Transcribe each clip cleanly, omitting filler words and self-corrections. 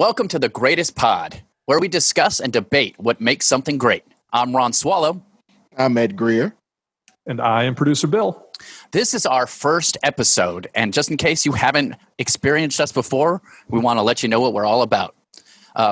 Welcome to the Greatest Pod, where we discuss and debate what makes something great. I'm Ron Swallow. I'm Ed Greer. And I am producer Bill. This is our first episode, and just in case you haven't experienced us before, we want to let you know what we're all about.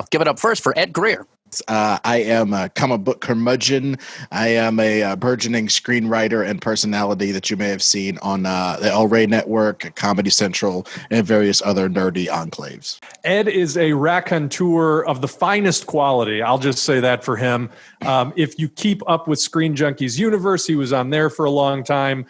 Give it up first for Ed Greer. I am a comic book curmudgeon. I am a burgeoning screenwriter and personality that you may have seen on the El Rey Network, Comedy Central, and various other nerdy enclaves. Ed is a raconteur of the finest quality. I'll just say that for him. If you keep up with Screen Junkies Universe, he was on there for a long time.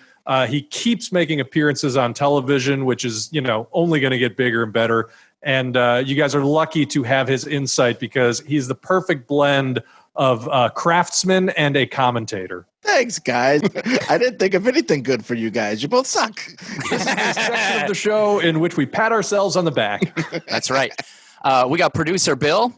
He keeps making appearances on television, which is, only going to get bigger and better. And you guys are lucky to have his insight because he's the perfect blend of craftsman and a commentator. Thanks, guys. I didn't think of anything good for you guys. You both suck. This is the section of the show in which we pat ourselves on the back. That's right. We got producer Bill.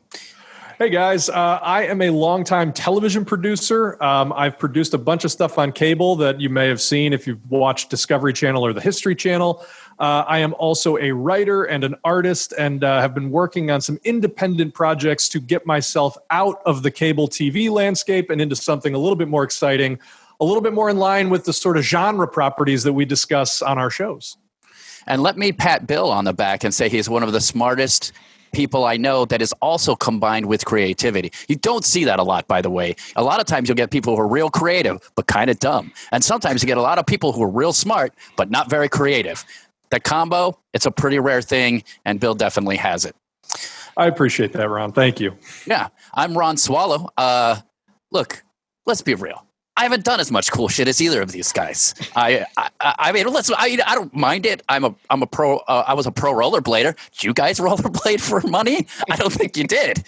Hey, guys. I am a longtime television producer. I've produced a bunch of stuff on cable that you may have seen if you've watched Discovery Channel or the History Channel. I am also a writer and an artist and have been working on some independent projects to get myself out of the cable TV landscape and into something a little bit more exciting, a little bit more in line with the sort of genre properties that we discuss on our shows. And let me pat Bill on the back and say he's one of the smartest people I know that is also combined with creativity. You don't see that a lot, by the way. A lot of times you'll get people who are real creative, but kind of dumb. And sometimes you get a lot of people who are real smart, but not very creative. That combo, it's a pretty rare thing, and Bill definitely has it. I appreciate that, Ron. Thank you. Yeah, I'm Ron Swallow. Look, let's be real. I haven't done as much cool shit as either of these guys. I mean, I don't mind it. I'm a pro. I was a pro rollerblader. Did you guys rollerblade for money? I don't think you did.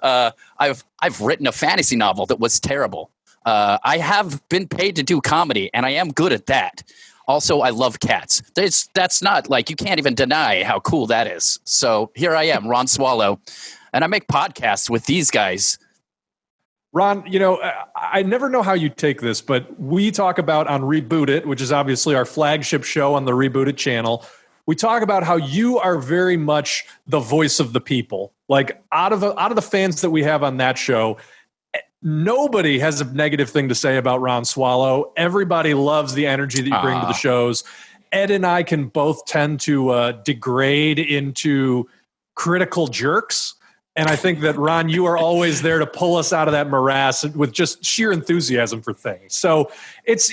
I've written a fantasy novel that was terrible. I have been paid to do comedy, and I am good at that. Also, I love cats. That's not like you can't even deny how cool that is. So here I am, Ron Swallow, and I make podcasts with these guys. Ron, I never know how you take this, but we talk about on Reboot It, which is obviously our flagship show on the Reboot It channel. We talk about how you are very much the voice of the people. Like out of the fans that we have on that show, nobody has a negative thing to say about Ron Swallow. Everybody loves the energy that you bring to the shows. Ed and I can both tend to degrade into critical jerks. And I think that, Ron, you are always there to pull us out of that morass with just sheer enthusiasm for things. So it's,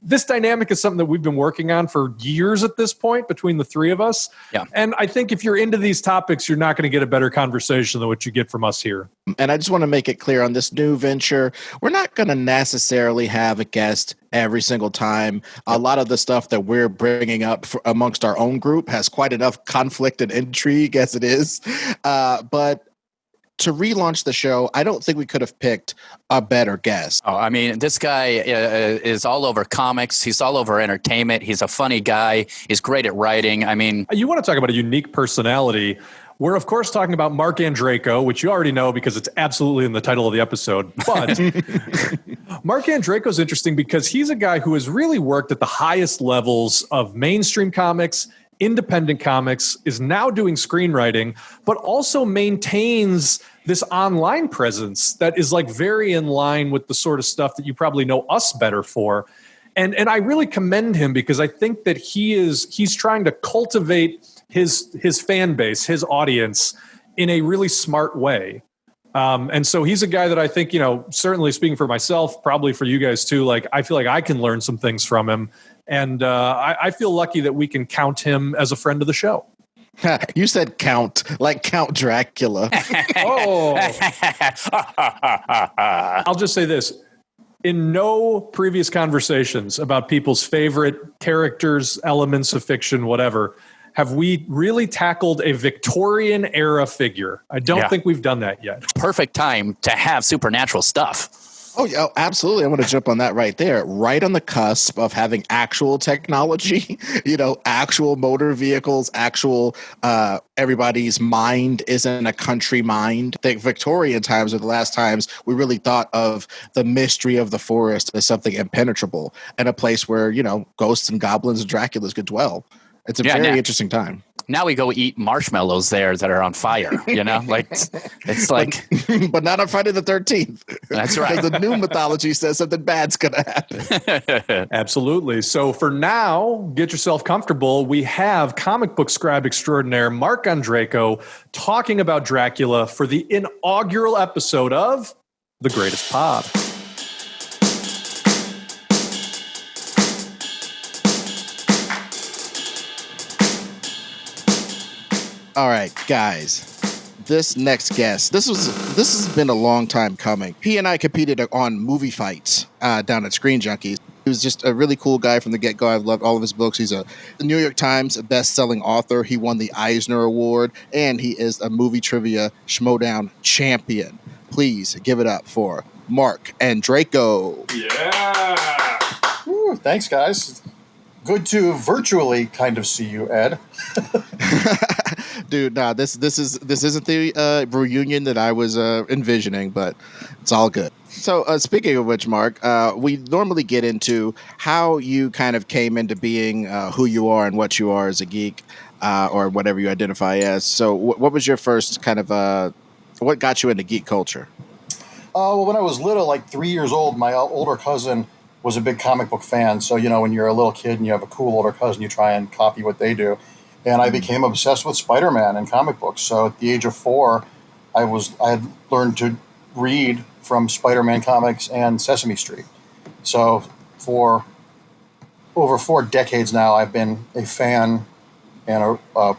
this dynamic is something that we've been working on for years at this point between the three of us. Yeah. And I think if you're into these topics, you're not going to get a better conversation than what you get from us here. And I just want to make it clear on this new venture, we're not going to necessarily have a guest every single time. A lot of the stuff that we're bringing up amongst our own group has quite enough conflict and intrigue as it is. But to relaunch the show, I don't think we could have picked a better guest. Oh, I mean, this guy is all over comics. He's all over entertainment. He's a funny guy. He's great at writing. I mean, you want to talk about a unique personality. We're, of course, talking about Marc Andreyko, which you already know because it's absolutely in the title of the episode. But Marc Andreyko is interesting because he's a guy who has really worked at the highest levels of mainstream comics, independent comics, is now doing screenwriting, but also maintains this online presence that is like very in line with the sort of stuff that you probably know us better for. And I really commend him because I think that he's trying to cultivate his fan base, his audience in a really smart way. And so he's a guy that I think, certainly speaking for myself, probably for you guys too, like I feel like I can learn some things from him. And I feel lucky that we can count him as a friend of the show. You said count, like Count Dracula. Oh. I'll just say this. In no previous conversations about people's favorite characters, elements of fiction, whatever, have we really tackled a Victorian era figure. I don't think we've done that yet. Perfect time to have supernatural stuff. Oh, yeah, absolutely. I want to jump on that right there. Right on the cusp of having actual technology, actual motor vehicles, actual everybody's mind isn't a country mind. I think Victorian times are the last times we really thought of the mystery of the forest as something impenetrable and a place where, ghosts and goblins and Draculas could dwell. It's a very interesting time. now we go eat marshmallows there that are on fire. You know, like it's like, but not on Friday the 13th. That's right. Because the new mythology says something bad's going to happen. Absolutely. So for now, get yourself comfortable. We have comic book scribe extraordinaire Marc Andreyko talking about Dracula for the inaugural episode of The Greatest Pod. All right, guys. This next guest, this has been a long time coming. He and I competed on movie fights down at Screen Junkies. He was just a really cool guy from the get-go. I've loved all of his books. He's a New York Times best-selling author. He won the Eisner Award, and he is a movie trivia Schmodown champion. Please give it up for Marc Andreyko. Yeah. Ooh, thanks, guys. Good to virtually kind of see you, Ed. Dude, nah, this isn't the reunion that I was envisioning, but it's all good. So speaking of which, Marc, we normally get into how you kind of came into being who you are and what you are as a geek, or whatever you identify as. So what was your first kind of what got you into geek culture? Well, when I was little, like 3 years old, my older cousin was a big comic book fan. So, you know, when you're a little kid and you have a cool older cousin, you try and copy what they do. And I became obsessed with Spider-Man and comic books. So at the age of 4, I had learned to read from Spider-Man comics and Sesame Street. So for over 4 decades now, I've been a fan and a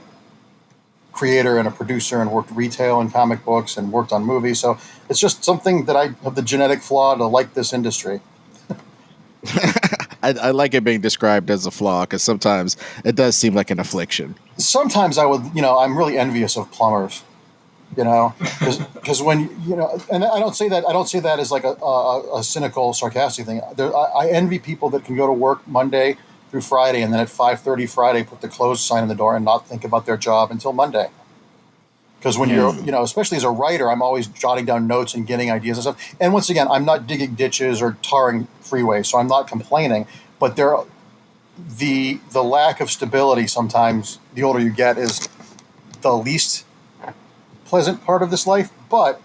creator and a producer, and worked retail and comic books and worked on movies. So it's just something that I have the genetic flaw to like this industry. I like it being described as a flaw because sometimes it does seem like an affliction. Sometimes I'm really envious of plumbers, because when, and I don't say that as like a cynical, sarcastic thing. I envy people that can go to work Monday through Friday and then at 5:30 Friday put the closed sign in the door and not think about their job until Monday. Because when you're, especially as a writer, I'm always jotting down notes and getting ideas and stuff. And once again, I'm not digging ditches or tarring freeways, so I'm not complaining. But the lack of stability sometimes, the older you get, is the least pleasant part of this life. But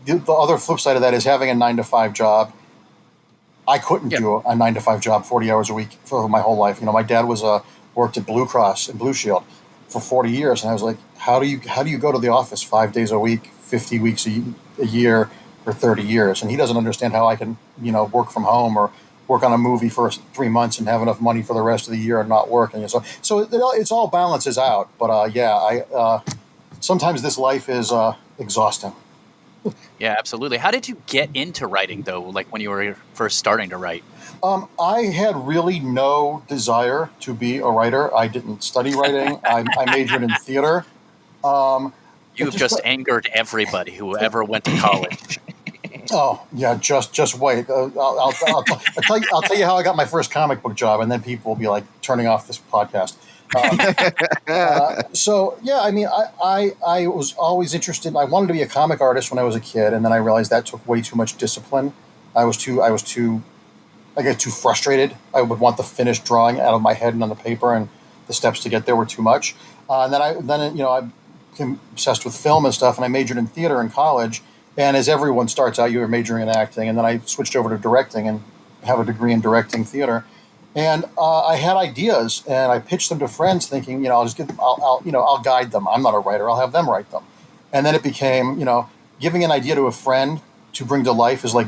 the other flip side of that is having a 9-to-5 job. I couldn't do a 9-to-5 job 40 hours a week for my whole life. My dad worked at Blue Cross and Blue Shield for 40 years, and I was like, how do you go to the office 5 days a week, 50 weeks a year for 30 years? And he doesn't understand how I can, work from home or work on a movie for 3 months and have enough money for the rest of the year and not work. And so it's all balances out. But sometimes this life is exhausting. Yeah, absolutely. How did you get into writing, though, like when you were first starting to write? I had really no desire to be a writer. I didn't study writing. I majored in theater. You've just angered everybody who ever went to college. Oh yeah, just wait. I'll tell you how I got my first comic book job, and then people will be like turning off this podcast. So yeah, I mean, I was always interested. I wanted to be a comic artist when I was a kid, and then I realized that took way too much discipline. I get too frustrated. I would want the finished drawing out of my head and on the paper, and the steps to get there were too much. And then I became obsessed with film and stuff, and I majored in theater in college. And as everyone starts out, you're majoring in acting, and then I switched over to directing and have a degree in directing theater. And I had ideas, and I pitched them to friends, thinking, I'll guide them. I'm not a writer; I'll have them write them. And then it became, giving an idea to a friend to bring to life is like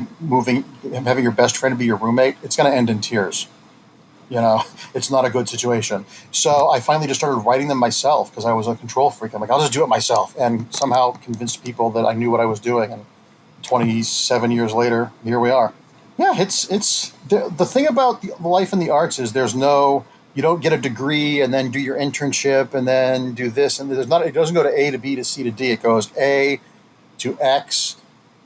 having your best friend be your roommate. It's going to end in tears. It's not a good situation. So I finally just started writing them myself because I was a control freak. I'm like, I'll just do it myself, and somehow convinced people that I knew what I was doing. And 27 years later, here we are. Yeah, it's the thing about the life in the arts is you don't get a degree and then do your internship and then do this, and it doesn't go to A to B to C to D. It goes A to X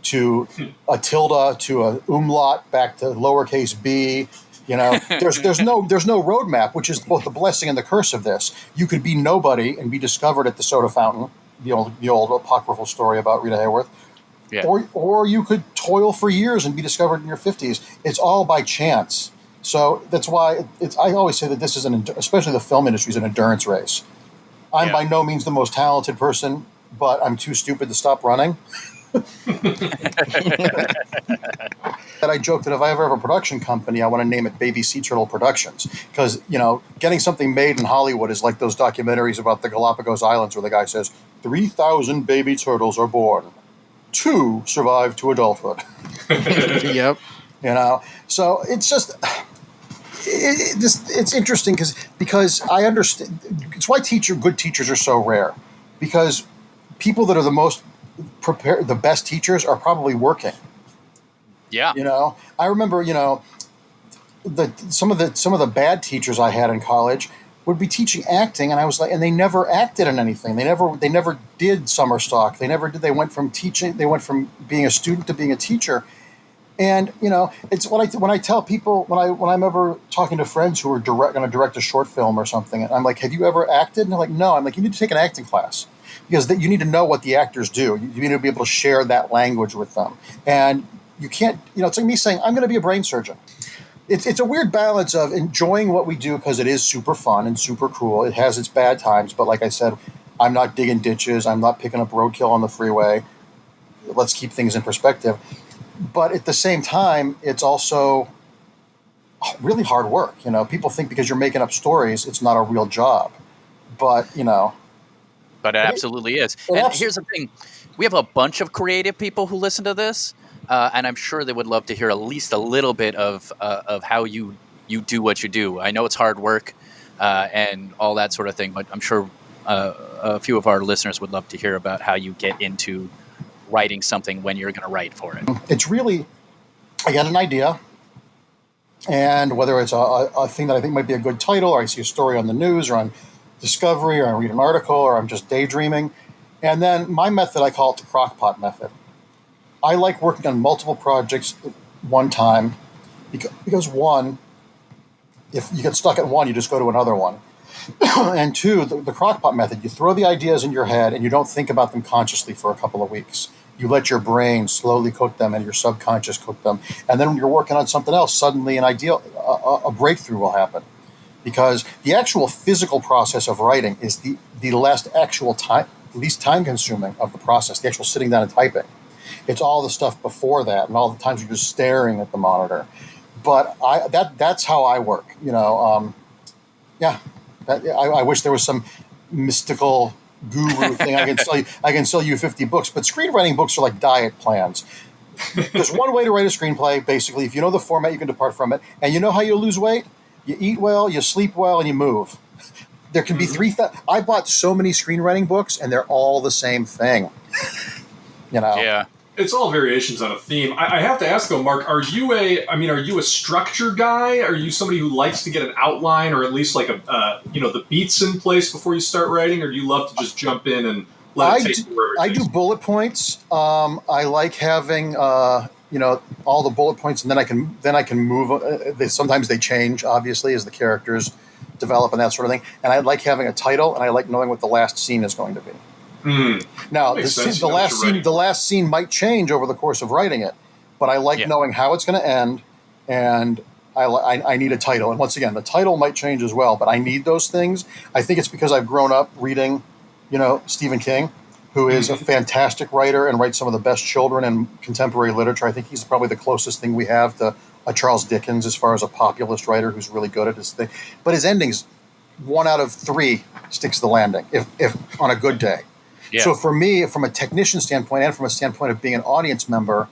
to a tilde to a umlaut back to lowercase b. There's no roadmap, which is both the blessing and the curse of this. You could be nobody and be discovered at the soda fountain, the old apocryphal story about Rita Hayworth. Yeah. Or you could toil for years and be discovered in your 50s. It's all by chance. So that's why I always say that this is especially the film industry is an endurance race. I'm by no means the most talented person, but I'm too stupid to stop running. That I joke that if I ever have a production company, I want to name it Baby Sea Turtle Productions, because getting something made in Hollywood is like those documentaries about the Galapagos Islands where the guy says 3,000 baby turtles are born, 2 survive to adulthood. Yep. So it's just it's interesting because I understand. It's why good teachers are so rare, because people that are the most prepared, the best teachers, are probably working. Yeah. I remember, some of the bad teachers I had in college would be teaching acting, and I was like, and they never acted in anything. They never did summer stock. They never did. They went from being a student to being a teacher. And it's when I tell people, when I'm ever talking to friends who are going to direct a short film or something, and I'm like, have you ever acted? And they're like, no. I'm like, you need to take an acting class, because you need to know what the actors do. You need to be able to share that language with them. And you can't, it's like me saying, I'm going to be a brain surgeon. It's a weird balance of enjoying what we do because it is super fun and super cool. It has its bad times, but like I said, I'm not digging ditches. I'm not picking up roadkill on the freeway. Let's keep things in perspective. But at the same time, it's also really hard work. People think because you're making up stories, it's not a real job. But, But it absolutely is. And here's the thing. We have a bunch of creative people who listen to this. And I'm sure they would love to hear at least a little bit of how you do what you do. I know it's hard work and all that sort of thing, but I'm sure a few of our listeners would love to hear about how you get into writing something when you're going to write for it. It's really, I get an idea, and whether it's a thing that I think might be a good title, or I see a story on the news or on Discovery, or I read an article, or I'm just daydreaming. And then my method, I call it the crockpot method. I like working on multiple projects at one time because one, if you get stuck at one, you just go to another one. And two, the crockpot method, you throw the ideas in your head and you don't think about them consciously for a couple of weeks. You let your brain slowly cook them and your subconscious cook them. And then when you're working on something else, suddenly a breakthrough will happen. Because the actual physical process of writing is the least time consuming of the process, the actual sitting down and typing. It's all the stuff before that, and all the times you're just staring at the monitor. But that's how I work. I wish there was some mystical guru thing I can sell you 50 books. But screenwriting books are like diet plans. There's one way to write a screenplay. Basically, if you know the format, you can depart from it. And you know how you lose weight? You eat well, you sleep well, and you move. There can be 3,000. I bought so many screenwriting books, and they're all the same thing. Yeah. It's all variations on a theme. I have to ask though, Mark, are you a structure guy? Are you somebody who likes to get an outline, or at least like the beats in place before you start writing, or do you love to just jump in and let it take you wherever it takes? I do bullet points. I like having all the bullet points, and then I can move. Sometimes they change, obviously, as the characters develop and that sort of thing. And I like having a title, and I like knowing what the last scene is going to be. Now, the last scene might change over the course of writing it, but I like knowing how it's going to end, and I need a title. And once again, the title might change as well, but I need those things. I think it's because I've grown up reading, Stephen King, who is a fantastic writer and writes some of the best children in contemporary literature. I think he's probably the closest thing we have to a Charles Dickens as far as a populist writer who's really good at his thing. But his endings, 1 out of 3 sticks the landing, if on a good day. Yeah. So for me, from a technician standpoint and from a standpoint of being an audience member,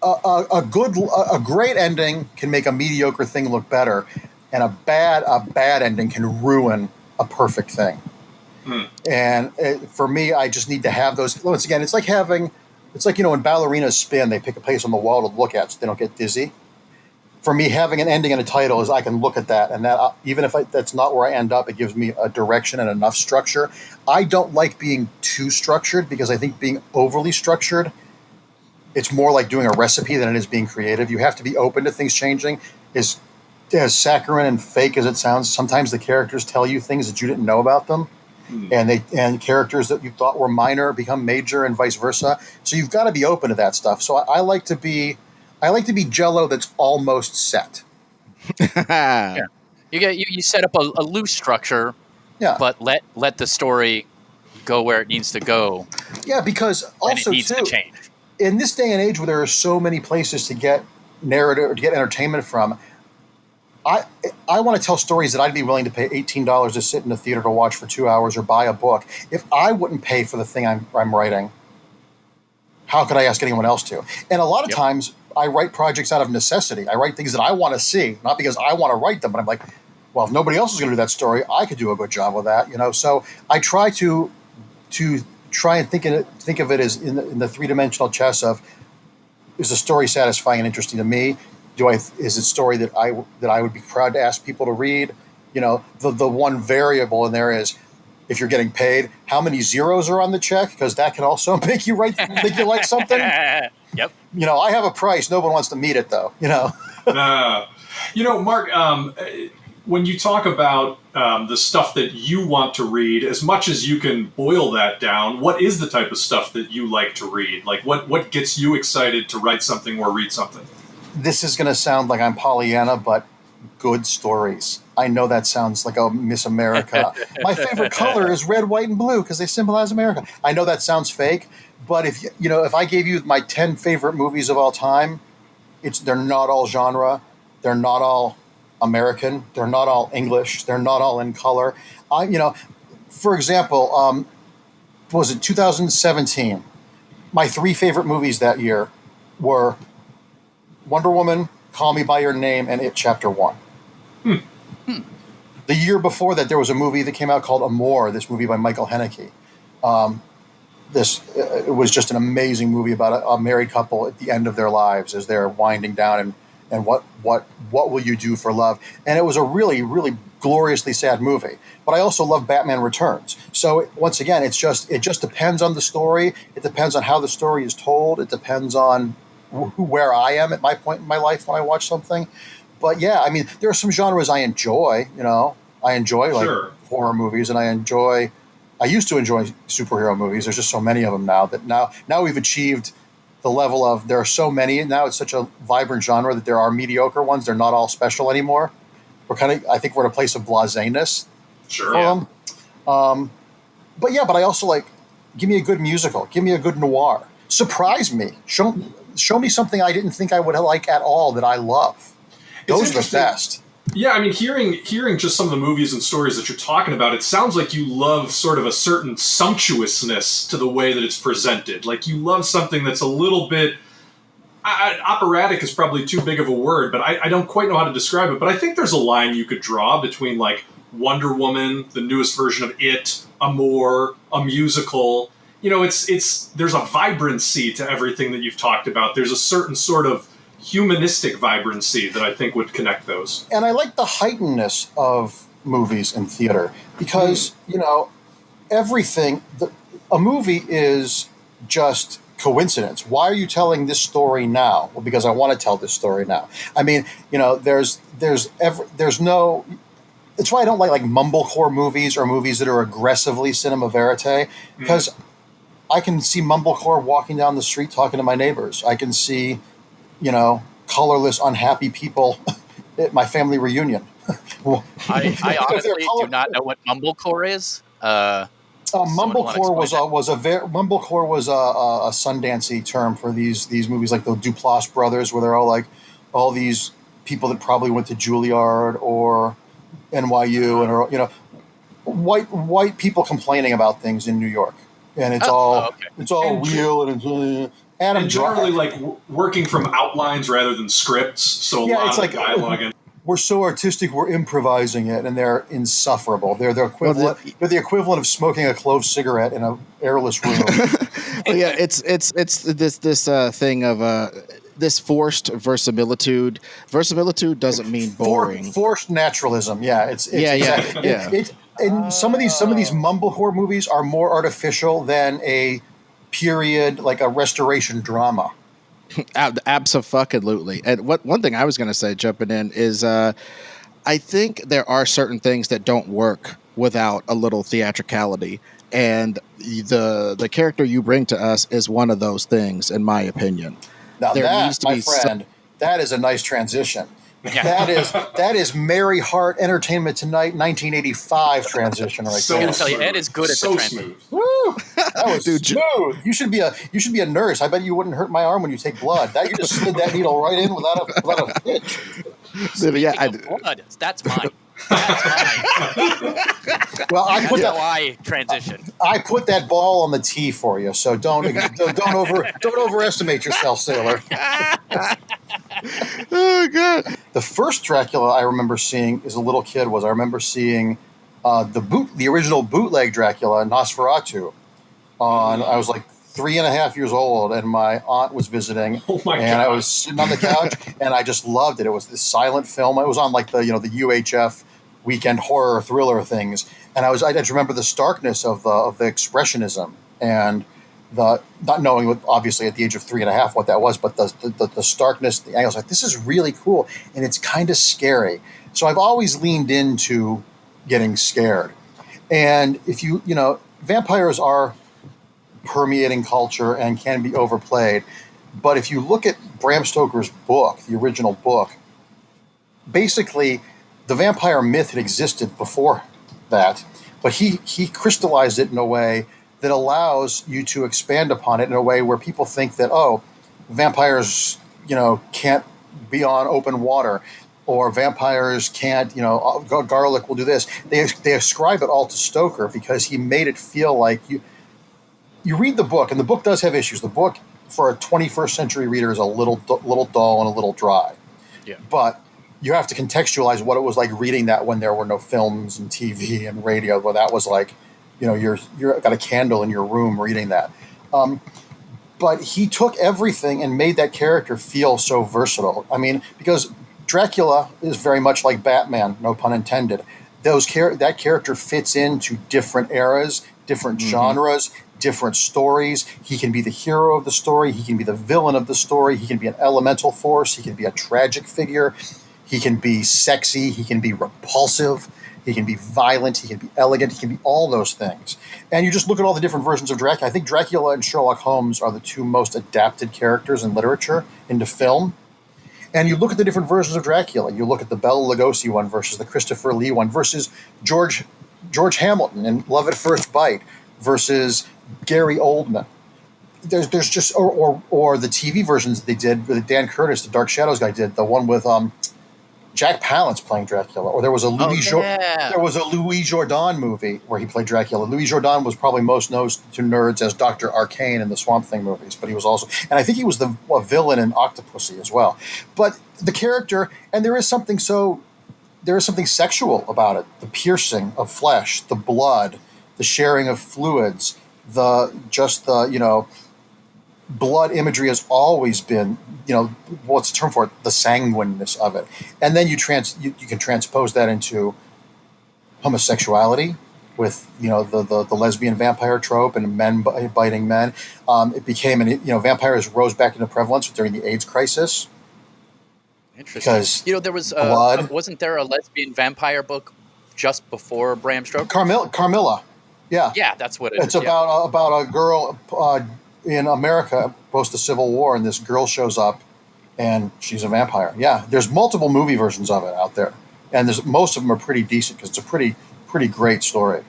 a great ending can make a mediocre thing look better, and a bad ending can ruin a perfect thing. And for me, I just need to have those. Once again, it's like when ballerinas spin, they pick a place on the wall to look at so they don't get dizzy. For me, having an ending and a title is I can look at that, and that even if that's not where I end up, it gives me a direction and enough structure. I don't like being too structured, because I think being overly structured, it's more like doing a recipe than it is being creative. You have to be open to things changing. As saccharine and fake as it sounds, sometimes the characters tell you things that you didn't know about them, and characters that you thought were minor become major, and vice versa. So you've got to be open to that stuff. So I like to be Jell-O that's almost set. Yeah. You set up a loose structure, Yeah. but let the story go where it needs to go. Yeah, because also it needs too, to change. In this day and age where there are so many places to get narrative or to get entertainment from, I want to tell stories that I'd be willing to pay $18 to sit in a theater to watch for 2 hours or buy a book. If I wouldn't pay for the thing I'm writing, how could I ask anyone else to? And a lot of times I write projects out of necessity. I write things that I want to see, not because I want to write them, but I'm like, well, if nobody else is going to do that story, I could do a good job with that, you know? So I try to try and think of it as in the three-dimensional chess of, is the story satisfying and interesting to me? Is it a story that I would be proud to ask people to read? You know, the one variable in there is, if you're getting paid, how many zeros are on the check? Because that can also make you like something. Yep. You know, I have a price. No one wants to meet it, though. You know. You know, Mark, when you talk about the stuff that you want to read, as much as you can boil that down, what is the type of stuff that you like to read? Like, what gets you excited to write something or read something? This is going to sound like I'm Pollyanna, but good stories. I know that sounds like a Miss America. My favorite color is red, white, and blue because they symbolize America. I know that sounds fake, but if I gave you my 10 favorite movies of all time, they're not all genre, they're not all American, they're not all English, they're not all in color. For example, was it 2017? My 3 favorite movies that year were Wonder Woman, Call Me By Your Name, and It Chapter 1. The year before that, there was a movie that came out called Amour, this movie by Michael Haneke. It was just an amazing movie about a married couple at the end of their lives as they're winding down and what will you do for love? And it was a really, really gloriously sad movie. But I also love Batman Returns. So once again, it just depends on the story. It depends on how the story is told. It depends on where I am at my point in my life when I watch something. But yeah, I mean, there are some genres I enjoy. You know, I enjoy like horror movies, and I used to enjoy superhero movies. There's just so many of them now that now we've achieved the level of, there are so many, and now it's such a vibrant genre that there are mediocre ones. They're not all special anymore. I think we're in a place of blaseness. Sure. But I also give me a good musical. Give me a good noir. Surprise me. Show me something I didn't think I would like at all that I love. Those are the best. Yeah, I mean, hearing just some of the movies and stories that you're talking about, it sounds like you love sort of a certain sumptuousness to the way that it's presented. Like, you love something that's a little bit... operatic is probably too big of a word, but I don't quite know how to describe it. But I think there's a line you could draw between, like, Wonder Woman, the newest version of It, Amour, a musical. You know, there's a vibrancy to everything that you've talked about. There's a certain sort of humanistic vibrancy that I think would connect those. And I like the heightenedness of movies and theater because, everything, a movie is just coincidence. Why are you telling this story now? Well, because I want to tell this story now. I mean, there's no... It's why I don't like mumblecore movies or movies that are aggressively cinema verite, because I can see mumblecore walking down the street talking to my neighbors. I can see, colorless, unhappy people at my family reunion. I honestly do not know what mumblecore is. Mumblecore was a Sundancey term for these movies, like the Duplass brothers, where they're all these people that probably went to Juilliard or NYU and white people complaining about things in New York, and it's all real and and generally working from outlines rather than scripts. So a lot of dialogue. We're so artistic, we're improvising it, and they're insufferable. They're the equivalent. They're the equivalent of smoking a clove cigarette in an airless room. Yeah, it's this thing of this forced verisimilitude. Verisimilitude doesn't mean boring. Forced naturalism. Yeah, and some of these mumblecore movies are more artificial than a period, like a restoration drama. Absolutely. And one thing I was going to say, jumping in, is I think there are certain things that don't work without a little theatricality, and the character you bring to us is one of those things, in my opinion. Now that is a nice transition, That is Mary Hart Entertainment Tonight 1985 transition right I there. gotta tell you, Ed is good at the transition. Woo! That was smooth. You should be a nurse. I bet you wouldn't hurt my arm when you take blood. You just slid that needle right in without a hitch. Speaking of blood, that's mine. Well, that's how I transition. I put that ball on the tee for you, so don't overestimate yourself, sailor. Oh God! The first Dracula I remember seeing as a little kid was the original bootleg Dracula, Nosferatu. I was like 3.5 years old, and my aunt was visiting, I was sitting on the couch, and I just loved it. It was this silent film. It was on like the UHF weekend horror thriller things, and I just remember the starkness of the expressionism and the not knowing obviously at the age of 3.5 what that was, but the starkness, the angles. Like, this is really cool, and it's kind of scary. So I've always leaned into getting scared, and if vampires are permeating culture and can be overplayed. But if you look at Bram Stoker's book, the original book, basically the vampire myth had existed before that, but he crystallized it in a way that allows you to expand upon it in a way where people think that, vampires, can't be on open water, or vampires can't, garlic will do this. They ascribe it all to Stoker because he made it feel like you read the book, and the book does have issues. The book, for a 21st century reader, is a little dull and a little dry. Yeah. But you have to contextualize what it was like reading that when there were no films and TV and radio. Well, that was like, you're got a candle in your room reading that. But he took everything and made that character feel so versatile. I mean, because Dracula is very much like Batman, no pun intended. That character fits into different eras, different genres, different stories. He can be the hero of the story. He can be the villain of the story. He can be an elemental force. He can be a tragic figure. He can be sexy. He can be repulsive. He can be violent. He can be elegant. He can be all those things. And you just look at all the different versions of Dracula. I think Dracula and Sherlock Holmes are the two most adapted characters in literature into film. And you look at the different versions of Dracula. You look at the Bela Lugosi one versus the Christopher Lee one versus George Hamilton in Love at First Bite versus Gary Oldman. There's just or the TV versions they did with Dan Curtis, the Dark Shadows guy, did the one with Jack Palance playing Dracula, or there was a Louis Jourdan movie where he played Dracula. Louis Jourdan was probably most known to nerds as Dr. Arcane in the Swamp Thing movies, but he was also, and I think he was the villain in Octopussy as well. But the character, and there is something sexual about it: the piercing of flesh, the blood, the sharing of fluids, blood imagery has always been, what's the term for it? The sanguineness of it. And then you can transpose that into homosexuality with, the lesbian vampire trope and men biting men. It became, vampires rose back into prevalence during the AIDS crisis. Interesting. Because there was, wasn't there a lesbian vampire book just before Bram Stoker? Carmilla. Yeah. Yeah, that's what it is. It's about a girl in America post the Civil War, and this girl shows up, and she's a vampire. Yeah, there's multiple movie versions of it out there, and most of them are pretty decent because it's a pretty great story.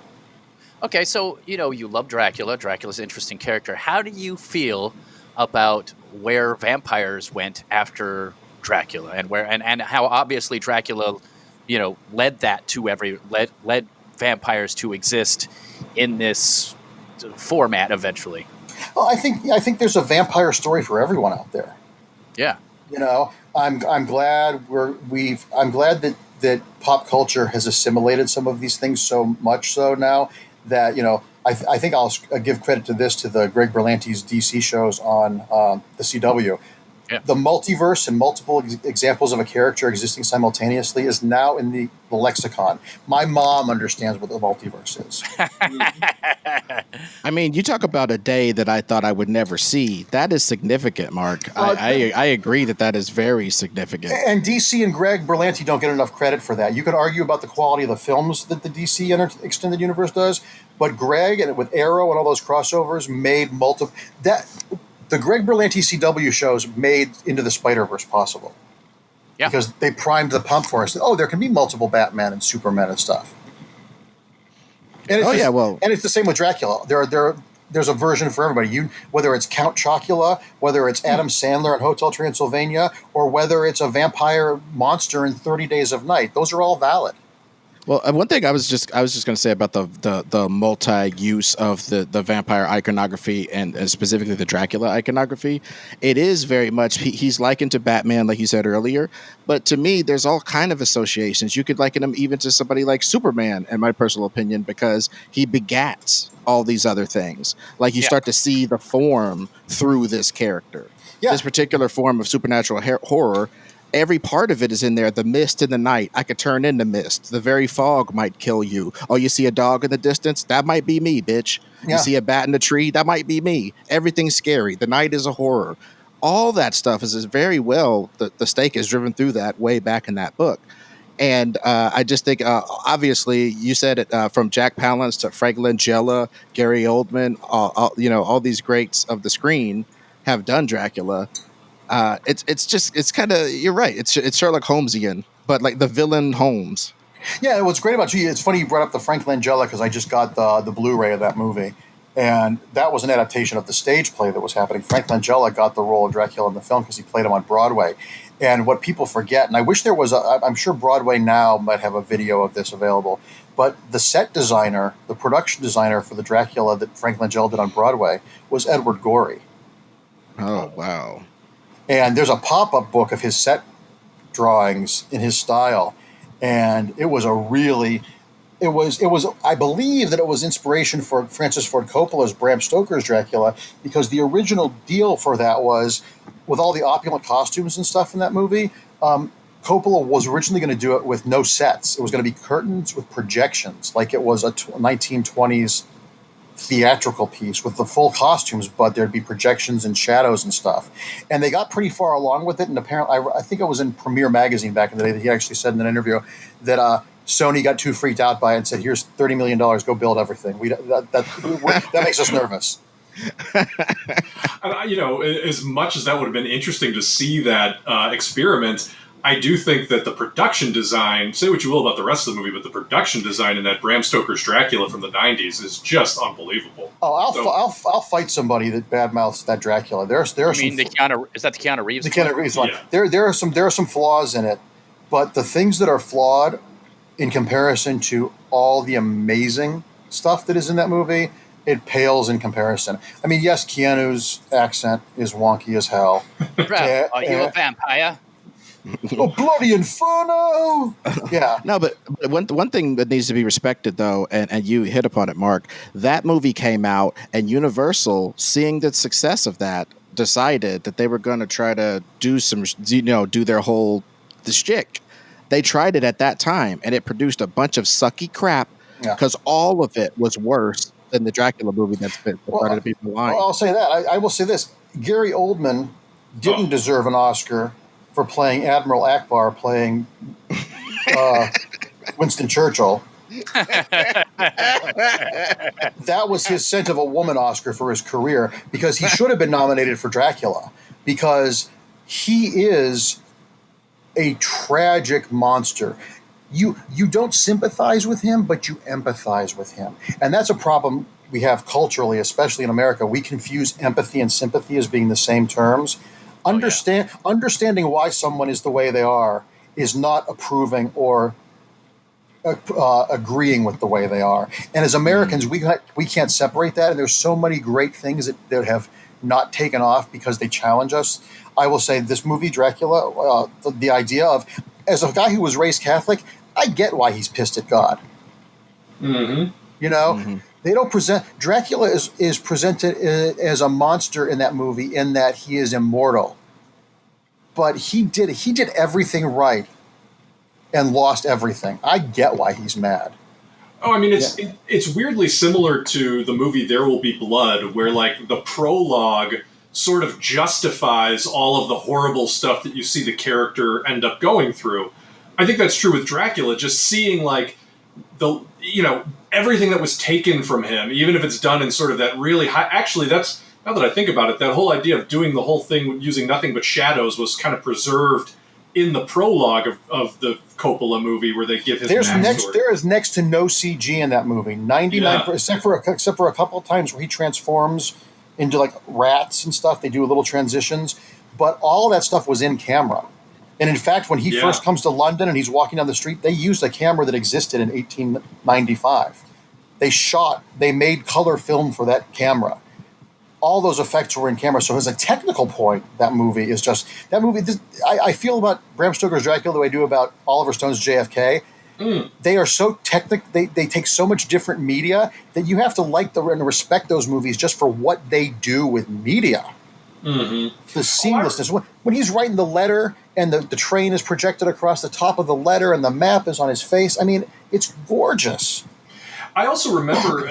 Okay, so you love Dracula. Dracula's an interesting character. How do you feel about where vampires went after Dracula, and how obviously Dracula, led vampires to exist in this format eventually? Well, I think there's a vampire story for everyone out there. Yeah. I'm glad that pop culture has assimilated some of these things so much so now that I think I'll give credit to the Greg Berlanti's DC shows on the CW. Yeah. The multiverse and multiple examples of a character existing simultaneously is now in the lexicon. My mom understands what the multiverse is. I mean, you talk about a day that I thought I would never see. That is significant, Mark. I agree that is very significant. And DC and Greg Berlanti don't get enough credit for that. You could argue about the quality of the films that the DC Extended Universe does, but Greg, and with Arrow and all those crossovers, made multiple... The Greg Berlanti CW shows made Into the Spider-Verse possible. Yeah. Because they primed the pump for us. Oh, there can be multiple Batman and Superman and stuff. And it's and it's the same with Dracula. There's a version for everybody. Whether it's Count Chocula, whether it's Adam Sandler in Hotel Transylvania, or whether it's a vampire monster in 30 Days of Night, those are all valid. Well, one thing I was just going to say about the multi-use of the vampire iconography and specifically the Dracula iconography, it is very much he's likened to Batman, like you said earlier. But to me, there's all kind of associations. You could liken him even to somebody like Superman, in my personal opinion, because he begats all these other things. Like you start to see the form through this character. Yeah. This particular form of supernatural horror. Every part of it is in there. The mist in the night, I could turn into mist. The very fog might kill you. Oh, you see a dog in the distance? That might be me, bitch. Yeah. You see a bat in a tree? That might be me. Everything's scary. The night is a horror. All that stuff is very well, the stake is driven through that way back in that book. And I just think, obviously, you said it from Jack Palance to Frank Langella, Gary Oldman, all these greats of the screen have done Dracula. It's kind of, you're right. It's Sherlock Holmesian, but like the villain Holmes. Yeah, what's great about you, it's funny you brought up the Frank Langella because I just got the Blu-ray of that movie. And that was an adaptation of the stage play that was happening. Frank Langella got the role of Dracula in the film because he played him on Broadway. And what people forget, and I wish there was I'm sure Broadway now might have a video of this available, but the set designer, the production designer for the Dracula that Frank Langella did on Broadway was Edward Gorey. Oh, wow. And there's a pop-up book of his set drawings in his style. And it was I believe that it was inspiration for Francis Ford Coppola's Bram Stoker's Dracula, because the original deal for that was, with all the opulent costumes and stuff in that movie, Coppola was originally going to do it with no sets. It was going to be curtains with projections, like it was a 1920s theatrical piece with the full costumes, but there'd be projections and shadows and stuff. And they got pretty far along with it. And apparently, I think it was in Premiere Magazine back in the day that he actually said in an interview that Sony got too freaked out by it and said, "Here's $30 million, go build everything." That makes us nervous. As much as that would have been interesting to see that experiment, I do think that the production design, say what you will about the rest of the movie, but the production design in that Bram Stoker's Dracula from the 90s is just unbelievable. Oh, I'll fight somebody that badmouths that Dracula. Is that the Keanu Reeves? The Keanu Reeves one. Yeah. There are some flaws in it, but the things that are flawed in comparison to all the amazing stuff that is in that movie, it pales in comparison. I mean, yes, Keanu's accent is wonky as hell. Are you a vampire? Oh, bloody inferno! Yeah. No, but one thing that needs to be respected, though, and you hit upon it, Mark, that movie came out, and Universal, seeing the success of that, decided that they were going to try to do their whole the shtick. They tried it at that time, and it produced a bunch of sucky crap because all of it was worse than the Dracula movie that started to be maligned. Well, I'll say that. I will say this. Gary Oldman didn't deserve an Oscar for playing Admiral Akbar, playing Winston Churchill. That was his Scent of a Woman Oscar for his career, because he should have been nominated for Dracula, because he is a tragic monster. You don't sympathize with him, but you empathize with him. And that's a problem we have culturally, especially in America. We confuse empathy and sympathy as being the same terms. Understanding why someone is the way they are is not approving or agreeing with the way they are. And as Americans, we can't separate that. And there's so many great things that have not taken off because they challenge us. I will say this movie, Dracula, the idea of, as a guy who was raised Catholic, I get why he's pissed at God. Mm-hmm. They don't present Dracula is presented as a monster in that movie, in that he is immortal, but he did everything right and lost everything. I get why he's mad. Oh, I mean, it's weirdly similar to the movie There Will Be Blood, where like the prologue sort of justifies all of the horrible stuff that you see the character end up going through. I think that's true with Dracula. Just seeing like everything that was taken from him, even if it's done in sort of that really high... Actually, that's, now that I think about it, that whole idea of doing the whole thing using nothing but shadows was kind of preserved in the prologue of the Coppola movie where they give his backstory. There is next to no CG in that movie. 99%, except for a couple of times where he transforms into like rats and stuff. They do little transitions, but all of that stuff was in camera. And in fact, when he first comes to London and he's walking down the street, they used a camera that existed in 1895. They made color film for that camera. All those effects were in camera. So as a technical point, that movie is just, I feel about Bram Stoker's Dracula the way I do about Oliver Stone's JFK. They are so they take so much different media that you have to like and respect those movies just for what they do with media. Mm-hmm. The seamlessness. When he's writing the letter and the train is projected across the top of the letter and the map is on his face, I mean, it's gorgeous. I also remember,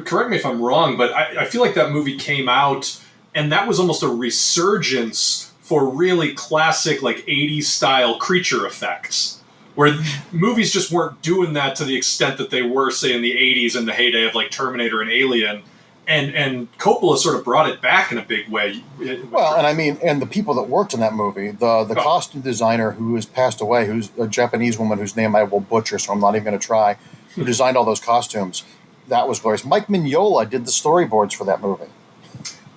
correct me if I'm wrong, but I feel like that movie came out and that was almost a resurgence for really classic, like 80s style creature effects, where movies just weren't doing that to the extent that they were, say, in the 80s in the heyday of like Terminator and Alien. And Coppola sort of brought it back in a big way. Well, and I mean, and the people that worked in that movie, the costume designer who has passed away, who's a Japanese woman whose name I will butcher, so I'm not even going to try, who designed all those costumes, that was glorious. Mike Mignola did the storyboards for that movie.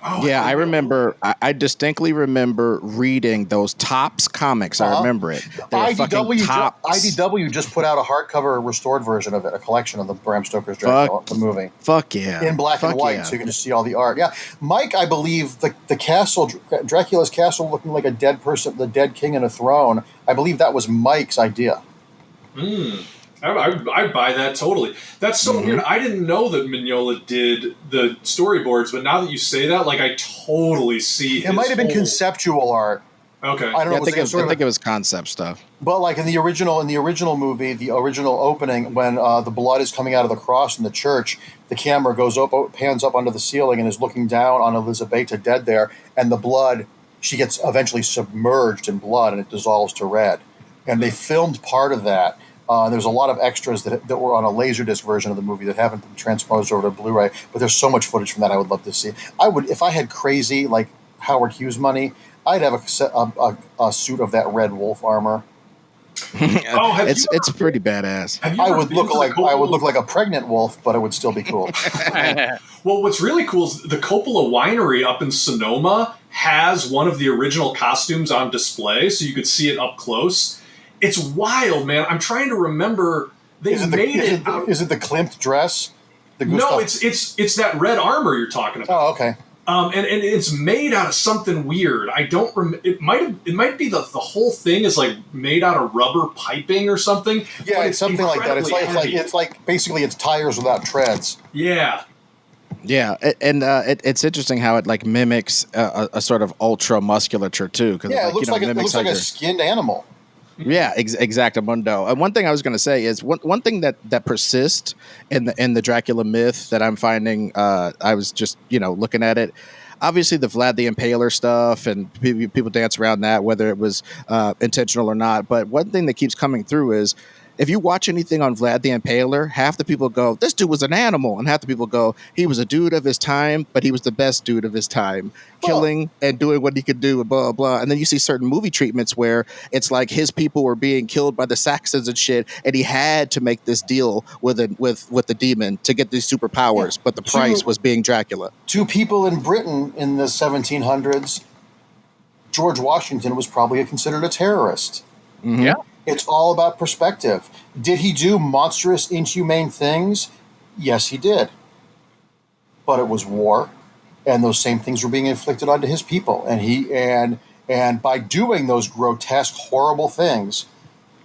Oh, yeah, I remember. I distinctly remember reading those Topps comics. I remember it. IDW just put out a hardcover restored version of it, a collection of the Bram Stoker's Dracula, the movie. Fuck yeah. In black and white, so you can just see all the art. Yeah, Mike, I believe the castle, Dracula's castle looking like a dead person, the dead king in a throne, I believe that was Mike's idea. I buy that totally. That's so weird. I didn't know that Mignola did the storyboards, but now that you say that, like, I totally see. It might have been conceptual art. Okay, I don't know. I think it was concept stuff. But like in the original movie, the original opening, when the blood is coming out of the cross in the church, the camera goes up, pans up under the ceiling, and is looking down on Elizabeta dead there, and the blood, she gets eventually submerged in blood, and it dissolves to red. And they filmed part of that. There's a lot of extras that were on a Laserdisc version of the movie that haven't been transposed over to Blu-ray, but there's so much footage from that I would love to see. I would, if I had crazy, like, Howard Hughes money, I'd have a suit of that red wolf armor. It's pretty badass. I would look like a pregnant wolf, but it would still be cool. Well, what's really cool is the Coppola Winery up in Sonoma has one of the original costumes on display, so you could see it up close. It's wild, man. I'm trying to remember. Is it the Klimt dress? No, it's that red armor you're talking about. Oh, okay. And it's made out of something weird. I don't remember. It might be the whole thing is like made out of rubber piping or something. Yeah, it's something like that. It's like basically it's tires without treads. Yeah. Yeah, and it's interesting how it like mimics a sort of ultra musculature too. Yeah, it looks like a skinned animal. Yeah, exactamundo. And one thing I was going to say is one thing that persists in the Dracula myth that I'm finding. I was just looking at it. Obviously, the Vlad the Impaler stuff, and people dance around that, whether it was intentional or not. But one thing that keeps coming through is, if you watch anything on Vlad the Impaler, half the people go, this dude was an animal. And half the people go, he was a dude of his time, but he was the best dude of his time. Killing and doing what he could do, and blah, blah. And then you see certain movie treatments where it's like his people were being killed by the Saxons and shit, and he had to make this deal with the demon to get these superpowers, but the price was being Dracula. Two people in Britain in the 1700s, George Washington was probably considered a terrorist. Mm-hmm. Yeah. It's all about perspective. Did he do monstrous, inhumane things? Yes, he did. But it was war, and those same things were being inflicted onto his people. And by doing those grotesque, horrible things,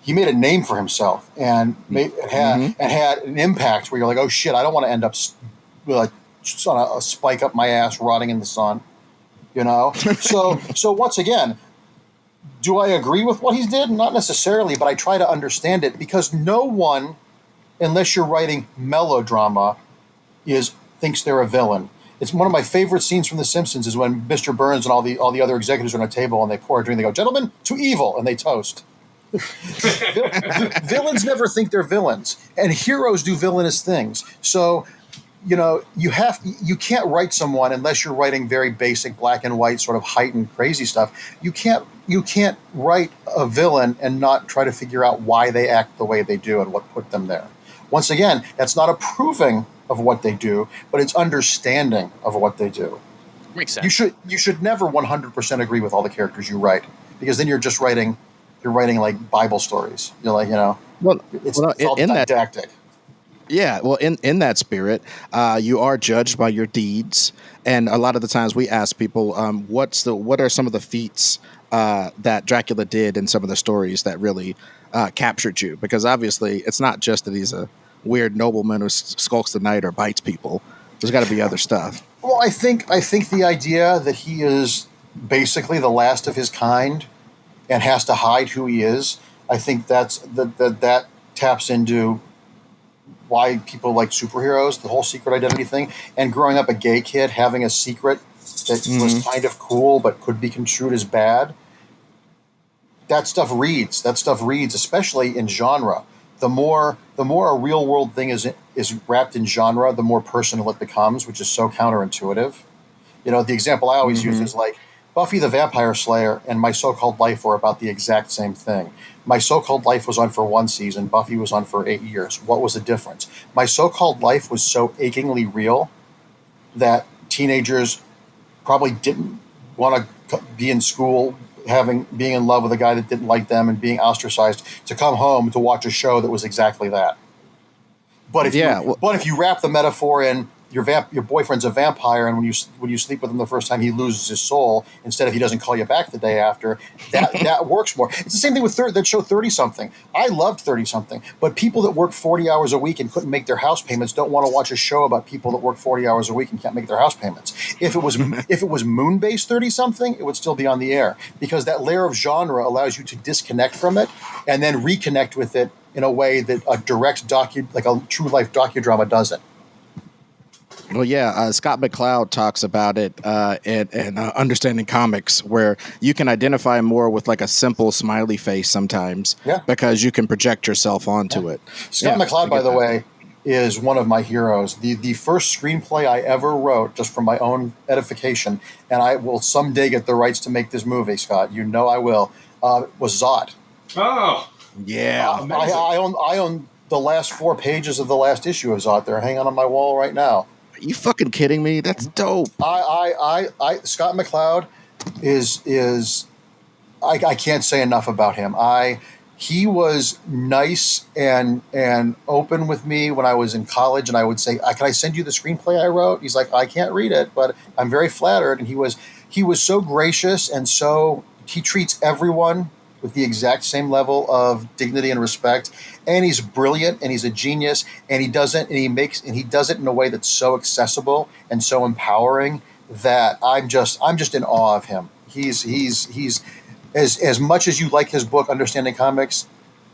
he made a name for himself and had an impact where you're like, oh shit, I don't want to end up with a spike up my ass, rotting in the sun. So once again. Do I agree with what he did? Not necessarily, but I try to understand it because no one, unless you're writing melodrama, thinks they're a villain. It's one of my favorite scenes from The Simpsons is when Mr. Burns and all the other executives are on a table and they pour a drink. They go, "Gentlemen, to evil," and they toast. Villains never think they're villains, and heroes do villainous things. So you can't write someone unless you're writing very basic black and white sort of heightened crazy stuff. You can't write a villain and not try to figure out why they act the way they do and what put them there. Once again, that's not approving of what they do, but it's understanding of what they do. Makes sense. You should never 100% agree with all the characters you write, because then you're just writing like Bible stories. You're like, it's all didactic. Yeah, well, in that spirit, you are judged by your deeds, and a lot of the times we ask people, what are some of the feats that Dracula did in some of the stories that really captured you? Because obviously, it's not just that he's a weird nobleman who skulks the night or bites people. There's got to be other stuff. Well, I think the idea that he is basically the last of his kind and has to hide who he is, I think that taps into why people like superheroes, the whole secret identity thing, and growing up a gay kid having a secret that was kind of cool but could be construed as bad. That stuff reads, especially in genre. The more a real world thing is wrapped in genre, the more personal it becomes, which is so counterintuitive. The example I always use is like Buffy the Vampire Slayer and My So-Called Life were about the exact same thing. My So-Called Life was on for 1 season. Buffy was on for 8 years. What was the difference? My So-Called Life was so achingly real that teenagers probably didn't want to be in school, being in love with a guy that didn't like them and being ostracized, to come home to watch a show that was exactly that. But if you wrap the metaphor in your boyfriend's a vampire, and when you sleep with him the first time, he loses his soul instead of he doesn't call you back the day after. That works more. It's the same thing with that show 30 Something. I loved 30 Something, but people that work 40 hours a week and couldn't make their house payments don't want to watch a show about people that work 40 hours a week and can't make their house payments. If it was Moon-based 30 Something, it would still be on the air, because that layer of genre allows you to disconnect from it and then reconnect with it in a way that a direct like a true life docudrama doesn't. Well, yeah, Scott McCloud talks about it in Understanding Comics, where you can identify more with like a simple smiley face sometimes, because you can project yourself onto it. Scott McCloud, by the way, is one of my heroes. The first screenplay I ever wrote, just for my own edification, and I will someday get the rights to make this movie, Scott, I will, was Zod. Oh, yeah. I own the last 4 pages of the last issue of Zod. They're hanging on my wall right now. You fucking kidding me? That's dope. Scott McCloud is I can't say enough about him. He was nice and open with me when I was in college, and I would say, "Can I send you the screenplay I wrote?" He's like, "I can't read it, but I'm very flattered." And he was so gracious, and so he treats everyone with the exact same level of dignity and respect. And he's brilliant, and he's a genius, and he does it in a way that's so accessible and so empowering that I'm just in awe of him. He's as much as you like his book, Understanding Comics,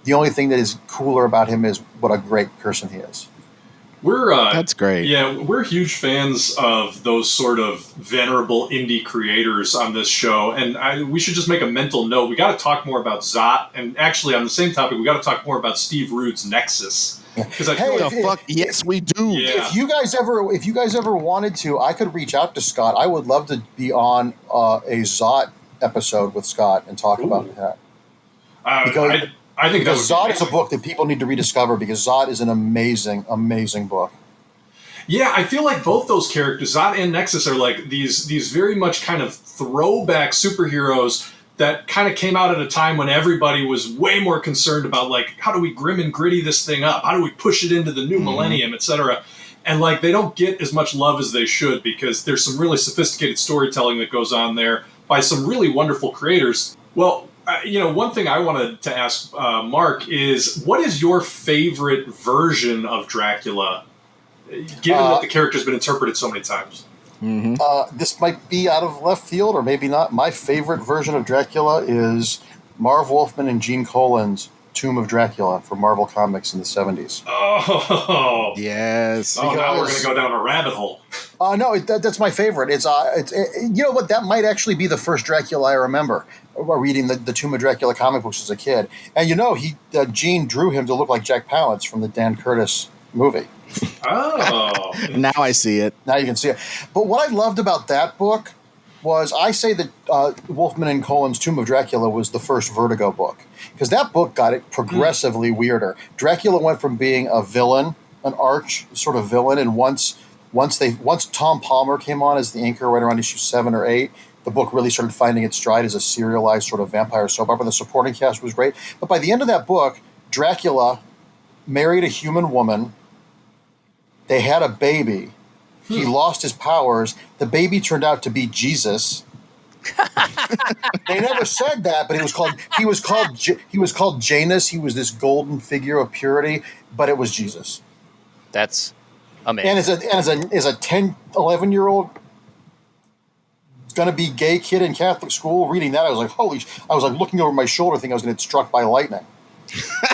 the only thing that is cooler about him is what a great person he is. That's great. Yeah, we're huge fans of those sort of venerable indie creators on this show, and we should just make a mental note. We got to talk more about Zot, and actually on the same topic, we got to talk more about Steve Rude's Nexus. Because yes, we do. Yeah. If you guys ever wanted to, I could reach out to Scott. I would love to be on a Zot episode with Scott and talk about that. I think because Zod is a book that people need to rediscover, because Zod is an amazing, amazing book. Yeah, I feel like both those characters, Zod and Nexus, are like these very much kind of throwback superheroes that kind of came out at a time when everybody was way more concerned about, like, how do we grim and gritty this thing up? How do we push it into the new millennium, etc.? And, like, they don't get as much love as they should, because there's some really sophisticated storytelling that goes on there by some really wonderful creators. Well, one thing I wanted to ask Mark is, what is your favorite version of Dracula, given that the character's been interpreted so many times? This might be out of left field, or maybe not. My favorite version of Dracula is Marv Wolfman and Gene Colan's Tomb of Dracula for Marvel Comics in the 70s. Oh, yes. Oh, now we're going to go down a rabbit hole. No, that's my favorite. It's you know what? That might actually be the first Dracula I remember reading the Tomb of Dracula comic books as a kid. And Gene drew him to look like Jack Palance from the Dan Curtis movie. Oh. Now I see it. Now you can see it. But what I loved about that book was I say that Wolfman and Colin's Tomb of Dracula was the first Vertigo book, because that book got it progressively weirder. Dracula went from being a villain, an arch sort of villain, and once Tom Palmer came on as the anchor right around issue 7 or 8, the book really started finding its stride as a serialized sort of vampire soap opera. The supporting cast was great. But by the end of that book, Dracula married a human woman. They had a baby. He lost his powers. The baby turned out to be Jesus. They never said that, but he was called Janus. He was this golden figure of purity, but it was Jesus. That's amazing. And as a 10, 11-year-old gonna be gay kid in Catholic school reading that, I was like looking over my shoulder thinking I was gonna get struck by lightning.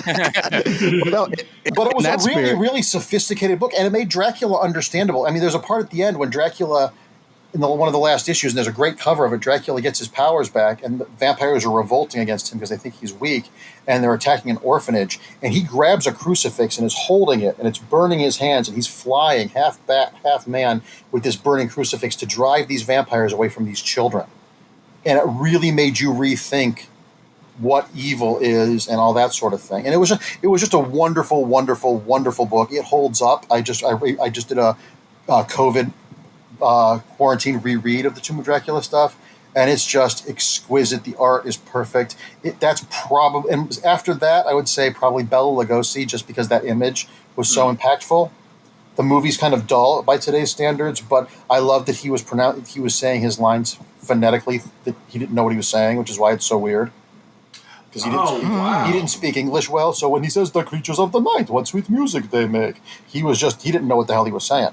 But it was a really, really sophisticated book, and it made Dracula understandable. I mean, there's a part at the end when Dracula, in one of the last issues, and there's a great cover of it, Dracula gets his powers back, and the vampires are revolting against him because they think he's weak, and they're attacking an orphanage, and he grabs a crucifix and is holding it, and it's burning his hands, and he's flying half bat, half man with this burning crucifix to drive these vampires away from these children. And it really made you rethink what evil is and all that sort of thing. And it was just a wonderful, wonderful, wonderful book. It holds up. I just did a COVID quarantine reread of the Tomb of Dracula stuff, and it's just exquisite. The art is perfect. That's probably, and after that, I would say probably Bela Lugosi, just because that image was so impactful. The movie's kind of dull by today's standards, but I love that he was saying his lines phonetically, that he didn't know what he was saying, which is why it's so weird. Because he didn't speak English well, so when he says the creatures of the night, what sweet music they make, he didn't know what the hell he was saying.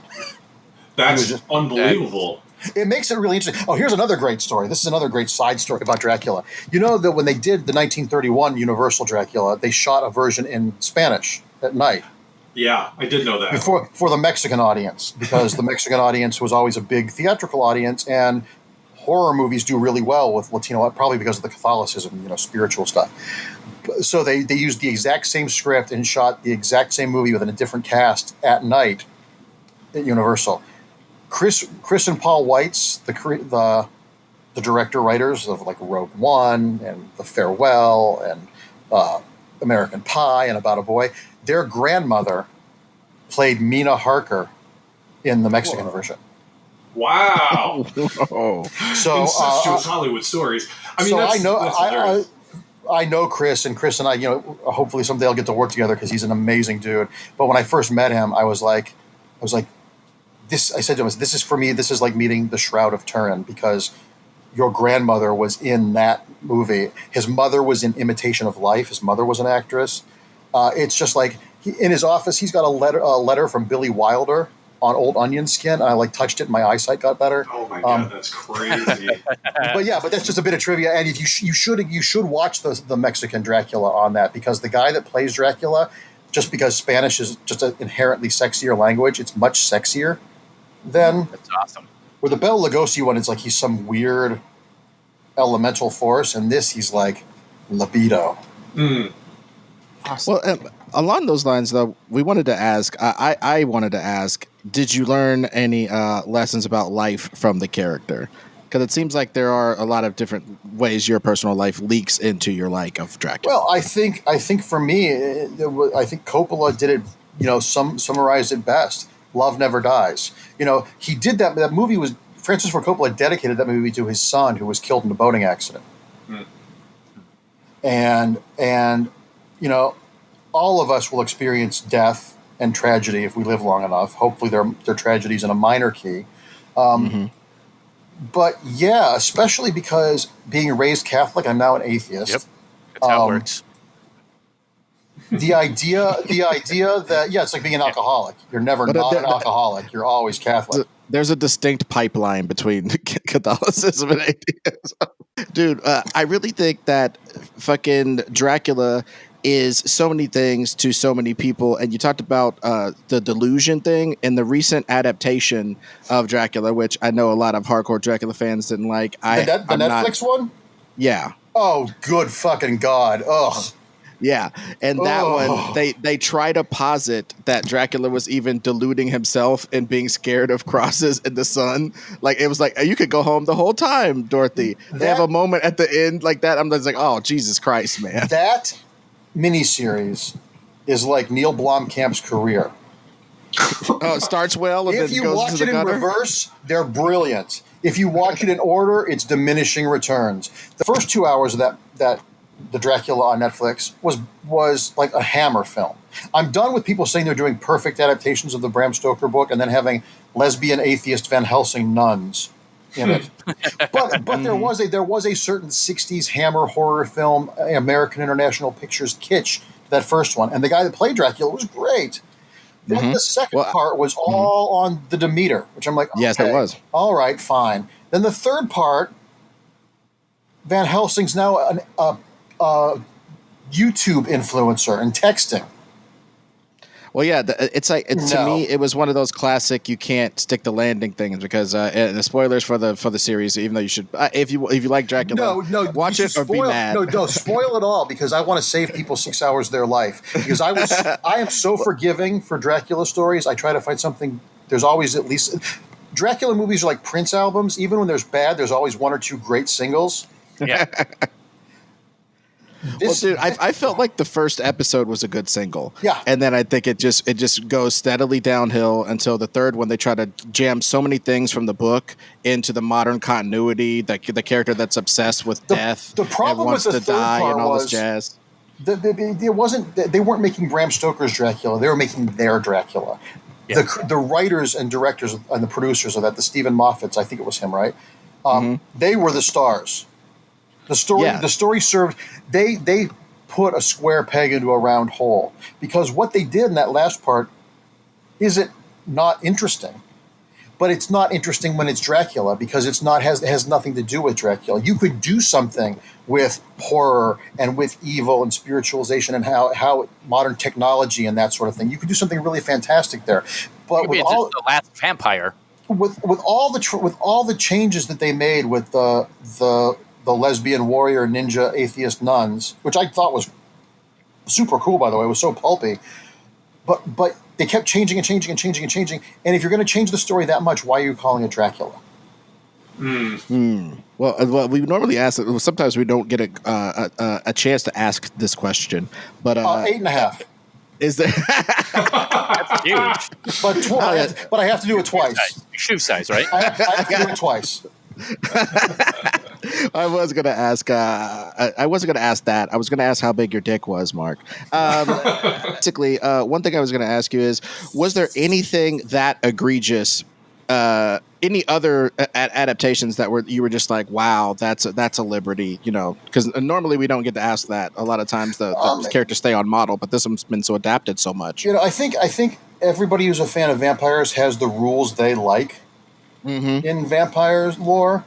That's unbelievable. It makes it really interesting. Oh, here's another great story. This is another great side story about Dracula. You know that when they did the 1931 Universal Dracula, they shot a version in Spanish at night. Yeah, I did know that. For the Mexican audience, because the Mexican audience was always a big theatrical audience, and horror movies do really well with Latino, probably because of the Catholicism, spiritual stuff. So they used the exact same script and shot the exact same movie with a different cast at night at Universal. Chris and Paul Weitz, the director writers of like Rogue One and The Farewell and American Pie and About a Boy, their grandmother played Mina Harker in the Mexican version. Wow! So incestuous Hollywood stories. I mean, so I know Chris, and Chris and I, hopefully someday I'll get to work together because he's an amazing dude. But when I first met him, I was like, this. I said to him, "This is for me. This is like meeting the Shroud of Turin because your grandmother was in that movie. His mother was in Imitation of Life. His mother was an actress. It's just like in his office, he's got a letter from Billy Wilder on old onion skin. I touched it and my eyesight got better. Oh my God, that's crazy. but that's just a bit of trivia. And if you should watch the Mexican Dracula on that, because the guy that plays Dracula, just because Spanish is just an inherently sexier language, it's much sexier than. That's awesome. Where the Bela Lugosi one, it's like he's some weird elemental force, and this he's like libido. Awesome. Well, along those lines, though, we wanted to ask. I wanted to ask: did you learn any lessons about life from the character? Because it seems like there are a lot of different ways your personal life leaks into your like of Dracula. Well, I think for me, I think Coppola did it. Summarized it best. Love never dies. He did that. That movie was Francis Ford Coppola dedicated that movie to his son who was killed in a boating accident. And all of us will experience death and tragedy if we live long enough. Hopefully they're tragedies in a minor key. But yeah, especially because being raised Catholic, I'm now an atheist. Yep, that's how it works. The idea that, it's like being an alcoholic. You're never not an alcoholic. You're always Catholic. There's a distinct pipeline between Catholicism and atheism. Dude, I really think that fucking Dracula is so many things to so many people. And you talked about the delusion thing in the recent adaptation of Dracula, which I know a lot of hardcore Dracula fans didn't like. The Netflix one? Yeah. Oh, good fucking God. Ugh. Yeah, and that one they try to posit that Dracula was even deluding himself and being scared of crosses in the sun. Like it was like you could go home the whole time, Dorothy. They have a moment at the end like that. I'm just like, oh Jesus Christ, man! That miniseries is like Neil Blomkamp's career. Oh, it starts well, and if then you goes watch to it the in gutter. reverse, they're brilliant. If you watch it in order, it's diminishing returns. The first 2 hours of that the Dracula on Netflix was like a Hammer film. I'm done with people saying they're doing perfect adaptations of the Bram Stoker book and then having lesbian atheist Van Helsing nuns in it. but there was a certain 60s Hammer horror film, American International Pictures kitsch to that first one, and the guy that played Dracula was great. Then the second part was all on the Demeter, which I'm like, okay, yes, it was. All right, fine. Then the third part, Van Helsing's now a YouTube influencer and texting. Well, yeah, it's like to me, it was one of those classic you can't stick the landing things because and the spoilers for the series. Even though you should, if you like Dracula, watch it or be mad. No, spoil it all because I want to save people 6 hours of their life. Because I am so forgiving for Dracula stories. I try to find something. There's always at least Dracula movies are like Prince albums. Even when there's bad, there's always one or two great singles. Yeah. Well, dude, I felt like the first episode was a good single. Yeah. And then I think it just goes steadily downhill until the third one. They try to jam so many things from the book into the modern continuity. The character that's obsessed with death. The problem and wants with the to third die part and all was this jazz. They weren't making Bram Stoker's Dracula. They were making their Dracula. Yeah. The writers and directors and the producers of that, the Stephen Moffats, I think it was him, right? They were the stars. The story served. They put a square peg into a round hole because what they did in that last part isn't not interesting. But it's not interesting when it's Dracula because it has nothing to do with Dracula. You could do something with horror and with evil and spiritualization and how modern technology and that sort of thing. You could do something really fantastic there. But with all the last vampire, with all the changes that they made with the lesbian warrior ninja atheist nuns, which I thought was super cool, by the way. It was so pulpy. But they kept changing and changing and changing and changing. And if you're going to change the story that much, why are you calling it Dracula? Well, we normally ask it. Sometimes we don't get a chance to ask this question. But 8.5. Is there? that's huge. But I have to do it twice. Shoe size, right? I have to do it twice. I was gonna ask. I wasn't gonna ask that. I was gonna ask how big your dick was, Mark. Basically, one thing I was gonna ask you is: was there anything that egregious? Any other adaptations that you were just like, wow, that's a liberty, you know? Because normally we don't get to ask that. A lot of times the characters stay on model, but this one's been so adapted so much. You know, I think everybody who's a fan of vampires has the rules they like. In vampires lore.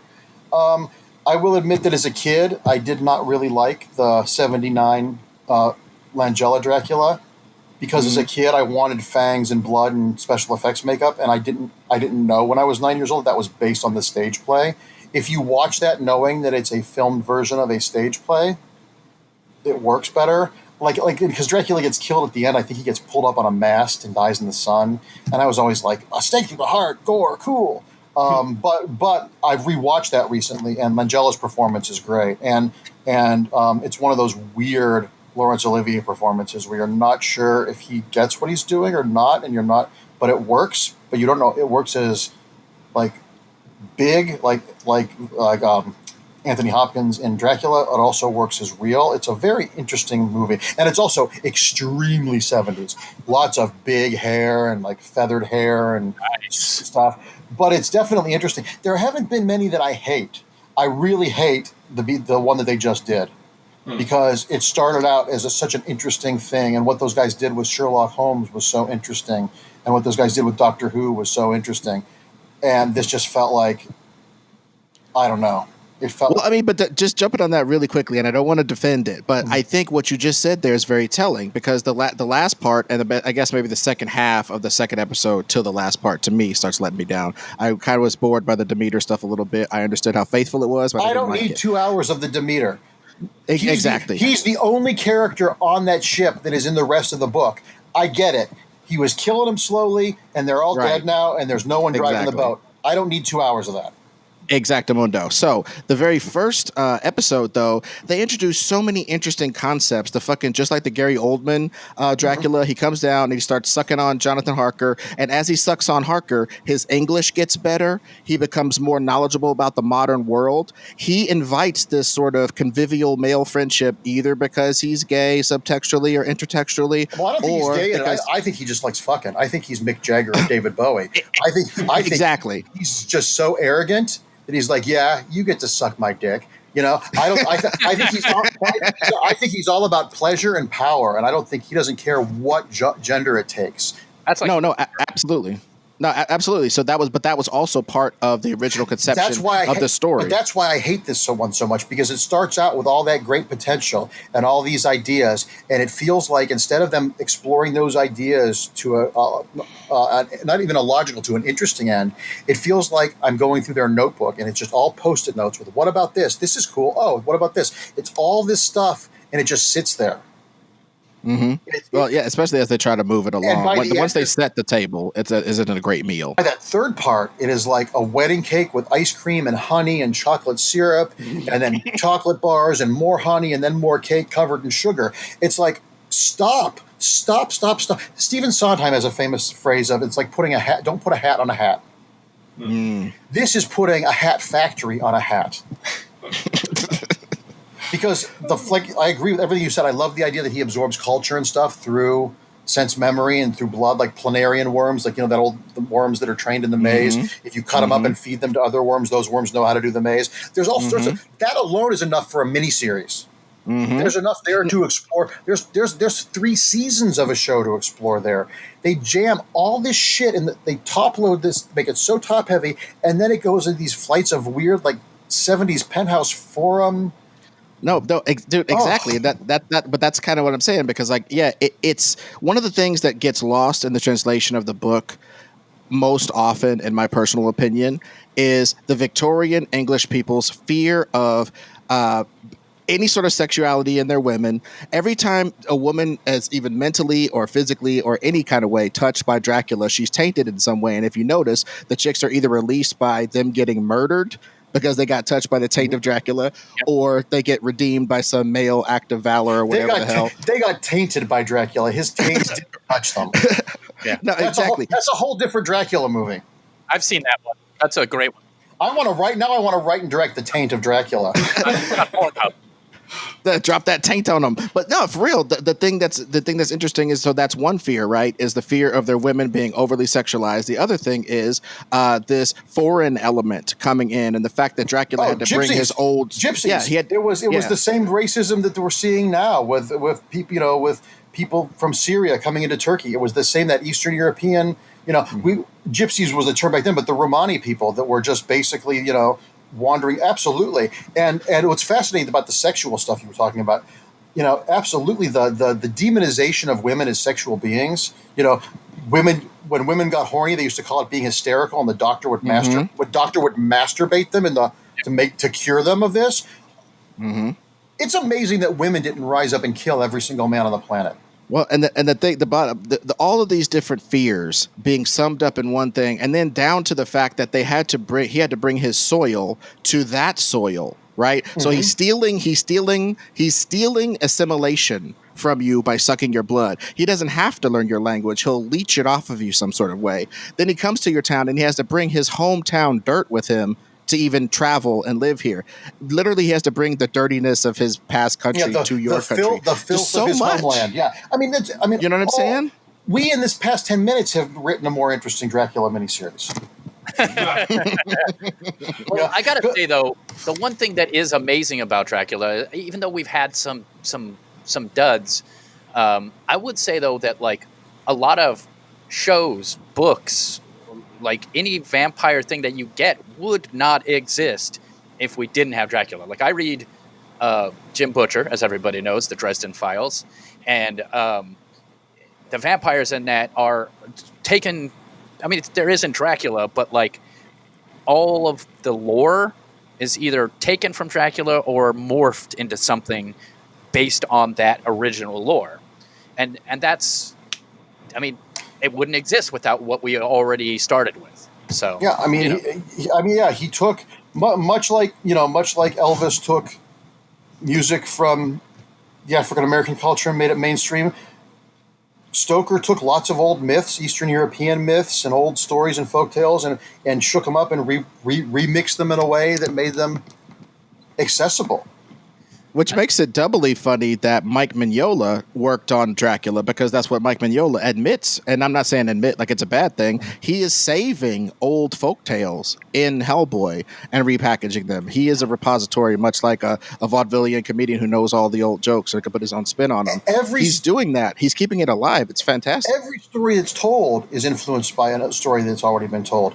I will admit that as a kid, I did not really like the 79 Langella Dracula because as a kid, I wanted fangs and blood and special effects makeup, and I didn't know when I was 9 years old that was based on the stage play. If you watch that knowing that it's a filmed version of a stage play, it works better. Like because Dracula gets killed at the end, I think he gets pulled up on a mast and dies in the sun, and I was always like, a stake through the heart, gore, cool. But I've rewatched that recently, and Langella's performance is great, and it's one of those weird Laurence Olivier performances where you're not sure if he gets what he's doing or not, and you're not, but it works, but you don't know it works as like big, like Anthony Hopkins in Dracula. It also works as real. It's a very interesting movie, and it's also extremely 70s. Lots of big hair and like feathered hair and stuff. But it's definitely interesting. There haven't been many that I hate. I really hate the one that they just did because it started out as such an interesting thing, and what those guys did with Sherlock Holmes was so interesting, and what those guys did with Doctor Who was so interesting. And this just felt like, I don't know. It felt well, I mean, but just jumping on that really quickly, and I don't want to defend it, but I think what you just said there is very telling because the last part, and I guess maybe the second half of the second episode till the last part, to me, starts letting me down. I kind of was bored by the Demeter stuff a little bit. I understood how faithful it was, but I don't didn't need like 2 hours of the Demeter. Exactly. He's the only character on that ship that is in the rest of the book. I get it. He was killing them slowly, and they're all dead now, and there's no one driving the boat. I don't need 2 hours of that. Exactamundo. So the very first episode, though, they introduced so many interesting concepts. The fucking, just like the Gary Oldman Dracula, he comes down and he starts sucking on Jonathan Harker. And as he sucks on Harker, his English gets better. He becomes more knowledgeable about the modern world. He invites this sort of convivial male friendship, either because he's gay subtextually or intertextually. Well, I don't think he's gay. I think he just likes fucking. I think he's Mick Jagger or David Bowie. I think exactly. He's just so arrogant that he's like, yeah, you get to suck my dick. You know, I think he's all about pleasure and power, and I don't think he doesn't care what gender it takes. That's like absolutely. No, absolutely. So that was also part of the original conception of the story. But that's why I hate this so much, because it starts out with all that great potential and all these ideas, and it feels like instead of them exploring those ideas to not even a logical, to an interesting end, it feels like I'm going through their notebook and it's just all Post-it notes with, what about this? This is cool. Oh, what about this? It's all this stuff, and it just sits there. Mm-hmm. Well, yeah, especially as they try to move it along. Once they set the table, it's a great meal. By that third part, it is like a wedding cake with ice cream and honey and chocolate syrup, and then chocolate bars and more honey and then more cake covered in sugar. It's like, stop. Stephen Sondheim has a famous phrase of, it's like putting a hat. Don't put a hat on a hat. This is putting a hat factory on a hat. Because I agree with everything you said. I love the idea that he absorbs culture and stuff through sense memory and through blood, like planarian worms, like, you know, the worms that are trained in the maze. If you cut them up and feed them to other worms, those worms know how to do the maze. There's all sorts of that alone is enough for a miniseries. There's enough there to explore. There's 3 seasons of a show to explore there. They jam all this shit and they top load this, make it so top heavy, and then it goes into these flights of weird, like 70s penthouse forum. No, dude, exactly. But that's kind of what I'm saying, because, like, yeah, it's one of the things that gets lost in the translation of the book most often, in my personal opinion, is the Victorian English people's fear of any sort of sexuality in their women. Every time a woman is even mentally or physically or any kind of way touched by Dracula, she's tainted in some way. And if you notice, the chicks are either released by them getting murdered because they got touched by the taint of Dracula, or they get redeemed by some male act of valor or whatever the hell. They got tainted by Dracula. His taint didn't touch them. Yeah, no, exactly. That's a whole different Dracula movie. I've seen that one. That's a great one. I want to write and direct The Taint of Dracula. Drop that taint on them. But no, for real, the thing that's interesting is, so that's one fear, right? Is the fear of their women being overly sexualized. The other thing is this foreign element coming in, and the fact that Dracula had to bring his old gypsies. Yeah, it was the same racism that we're seeing now with people, you know, with people from Syria coming into Turkey. It was the same, that Eastern European, you know, gypsies was the term back then, but the Romani people that were just basically, you know, wandering. Absolutely. And what's fascinating about the sexual stuff you were talking about, you know, absolutely the demonization of women as sexual beings. You know, when women got horny, they used to call it being hysterical, and the doctor would masturbate them to cure them of this. It's amazing that women didn't rise up and kill every single man on the planet. Well, and the thing, all of these different fears being summed up in one thing, and then down to the fact that he had to bring his soil to that soil, right? So he's stealing assimilation from you by sucking your blood. He doesn't have to learn your language. He'll leech it off of you some sort of way. Then he comes to your town and he has to bring his hometown dirt with him to even travel and live here. Literally, he has to bring the dirtiness of his past country to your country. The filth of his homeland. Yeah, I mean, you know what I'm saying? We in this past 10 minutes have written a more interesting Dracula miniseries. Well, I gotta say though, the one thing that is amazing about Dracula, even though we've had some duds, I would say though that, like, a lot of shows, books, like any vampire thing that you get would not exist if we didn't have Dracula. Like, I read Jim Butcher, as everybody knows, the Dresden Files, and the vampires in that are taken. I mean, there isn't Dracula, but like all of the lore is either taken from Dracula or morphed into something based on that original lore. And that's, I mean, it wouldn't exist without what we already started with. So yeah, I mean, he took much like Elvis took music from the African American culture and made it mainstream. Stoker took lots of old myths, Eastern European myths, and old stories and folktales, and shook them up and remixed them in a way that made them accessible. Which makes it doubly funny that Mike Mignola worked on Dracula, because that's what Mike Mignola admits. And I'm not saying admit like it's a bad thing. He is saving old folktales in Hellboy and repackaging them. He is a repository, much like a vaudevillian comedian who knows all the old jokes and can put his own spin on them. He's doing that. He's keeping it alive. It's fantastic. Every story that's told is influenced by a story that's already been told.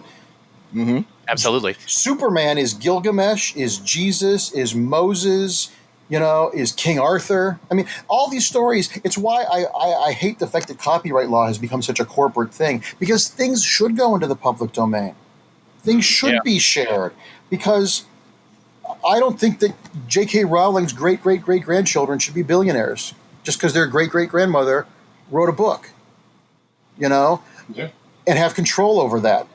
Mm-hmm. Absolutely. Superman is Gilgamesh, is Jesus, is Moses, is King Arthur. I mean, all these stories, it's why I hate the fact that copyright law has become such a corporate thing, because things should go into the public domain. Things should be shared, because I don't think that J.K. Rowling's great-great-great-grandchildren should be billionaires just because their great-great-grandmother wrote a book, and have control over that.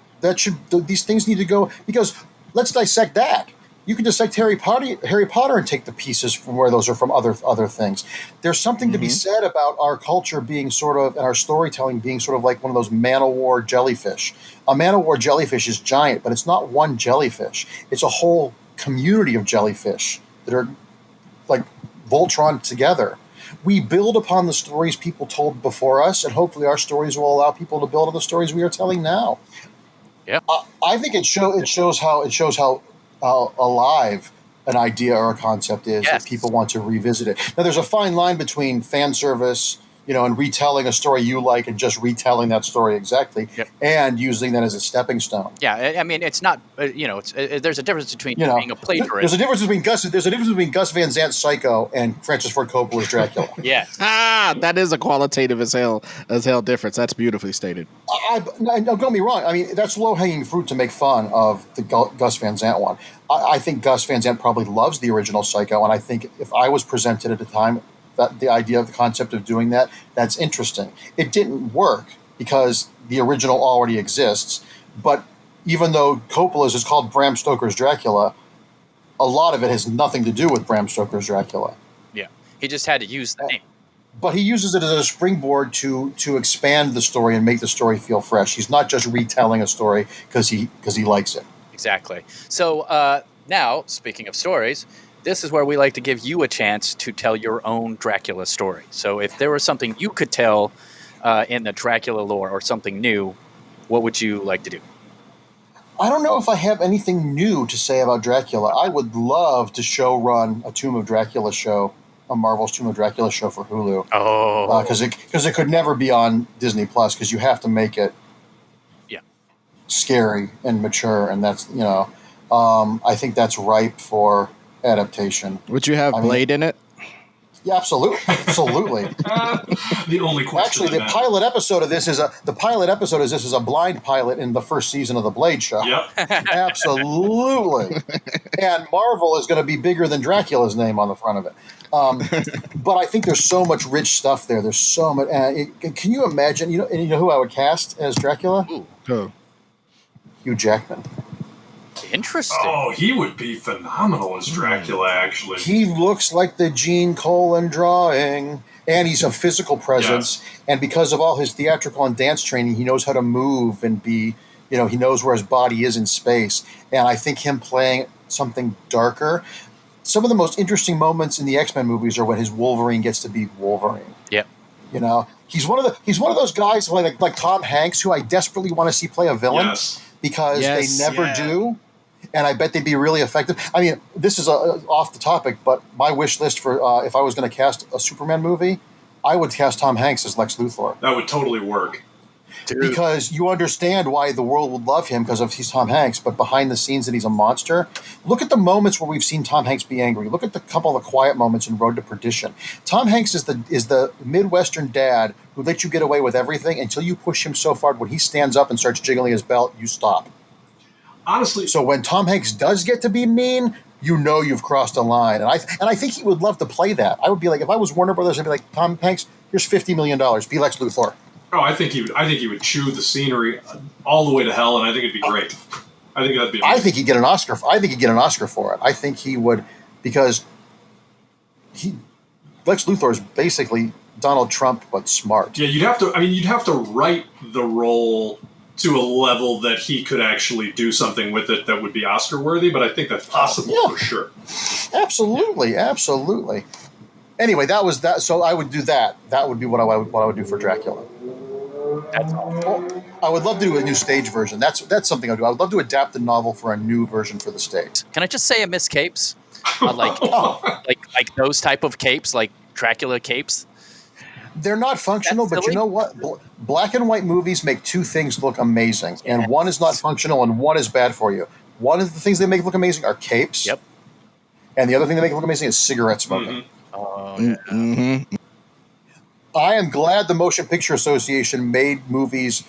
These things need to go, because let's dissect that. You can dissect Harry Potter and take the pieces from where those are from other things. There's something to be said about our culture being sort of, and our storytelling being sort of like one of those man-o'-war jellyfish. A man-o'-war jellyfish is giant, but it's not one jellyfish. It's a whole community of jellyfish that are like Voltron together. We build upon the stories people told before us, and hopefully our stories will allow people to build on the stories we are telling now. Yeah, I think it shows how alive an idea or a concept is if people want to revisit it. Now, there's a fine line between fan service, and retelling a story you like and just retelling that story exactly, and using that as a stepping stone. Yeah, I mean, it's not, there's a difference between being a plagiarist. There's a difference between Gus Van Sant's Psycho and Francis Ford Coppola's Dracula. Yes. That is a qualitative as hell difference. That's beautifully stated. Don't get me wrong. I mean, that's low-hanging fruit to make fun of the Gus Van Sant one. I think Gus Van Sant probably loves the original Psycho, and I think if I was presented at the time, that the idea of the concept of doing that's interesting. It didn't work because the original already exists, but even though Coppola's is called Bram Stoker's Dracula, a lot of it has nothing to do with Bram Stoker's Dracula. Yeah, he just had to use the name. But he uses it as a springboard to expand the story and make the story feel fresh. He's not just retelling a story because he likes it. Exactly. So now, speaking of stories, this is where we like to give you a chance to tell your own Dracula story. So if there was something you could tell in the Dracula lore or something new, what would you like to do? I don't know if I have anything new to say about Dracula. I would love to run a Tomb of Dracula show, a Marvel's Tomb of Dracula show for Hulu. Oh. Because it could never be on Disney Plus because you have to make it scary and mature, and that's, I think that's ripe for adaptation. Would you have Blade in it? Yeah, absolutely. The only question. Actually, the pilot episode of this is a blind pilot in the first season of the Blade show. Yep. Absolutely. And Marvel is going to be bigger than Dracula's name on the front of it. But I think there's so much rich stuff there. There's so much. Can you imagine? You know who I would cast as Dracula? Who? Hugh Jackman. Interesting. Oh, he would be phenomenal as Dracula, actually. He looks like the Gene Colan drawing, and he's a physical presence. Yes. And because of all his theatrical and dance training, he knows how to move and be, he knows where his body is in space. And I think him playing something darker. Some of the most interesting moments in the X-Men movies are when his Wolverine gets to be Wolverine. Yep. He's one of those guys like Tom Hanks who I desperately want to see play a villain. Yes. Because they never do, and I bet they'd be really effective. I mean, this is off the topic, but my wish list for if I was going to cast a Superman movie, I would cast Tom Hanks as Lex Luthor. That would totally work. Dude. Because you understand why the world would love him because he's Tom Hanks, but behind the scenes that he's a monster. Look at the moments where we've seen Tom Hanks be angry. Look at the couple of quiet moments in Road to Perdition. Tom Hanks is the Midwestern dad who lets you get away with everything until you push him so far when he stands up and starts jiggling his belt, you stop. honestly, So when Tom Hanks does get to be mean, you know you've crossed a line. And I think he would love to play that. I would be like, if I was Warner Brothers, I'd be like, Tom Hanks, here's $50 million. Be Lex Luthor. oh, I think he would chew the scenery all the way to hell, and I think it'd be great. I think that'd be amazing. I think he'd get an Oscar. I think he'd get an Oscar for it. I think he would, because Lex Luthor is basically Donald Trump but smart. Yeah, you'd have to write the role to a level that he could actually do something with it that would be Oscar worthy, but I think that's possible for sure. Absolutely. Anyway, that was that. So I would do that. That would be what I would do for Dracula. That's all. I would love to do a new stage version. That's something I'd do. I would love to adapt the novel for a new version for the stage. Can I just say I miss capes? Like those type of capes, like Dracula capes. They're not functional, but you know what? Black and white movies make two things look amazing, and one is not functional and one is bad for you. One of the things they make look amazing are capes. Yep. And the other thing they make look amazing is cigarette smoking. I am glad the Motion Picture Association made movies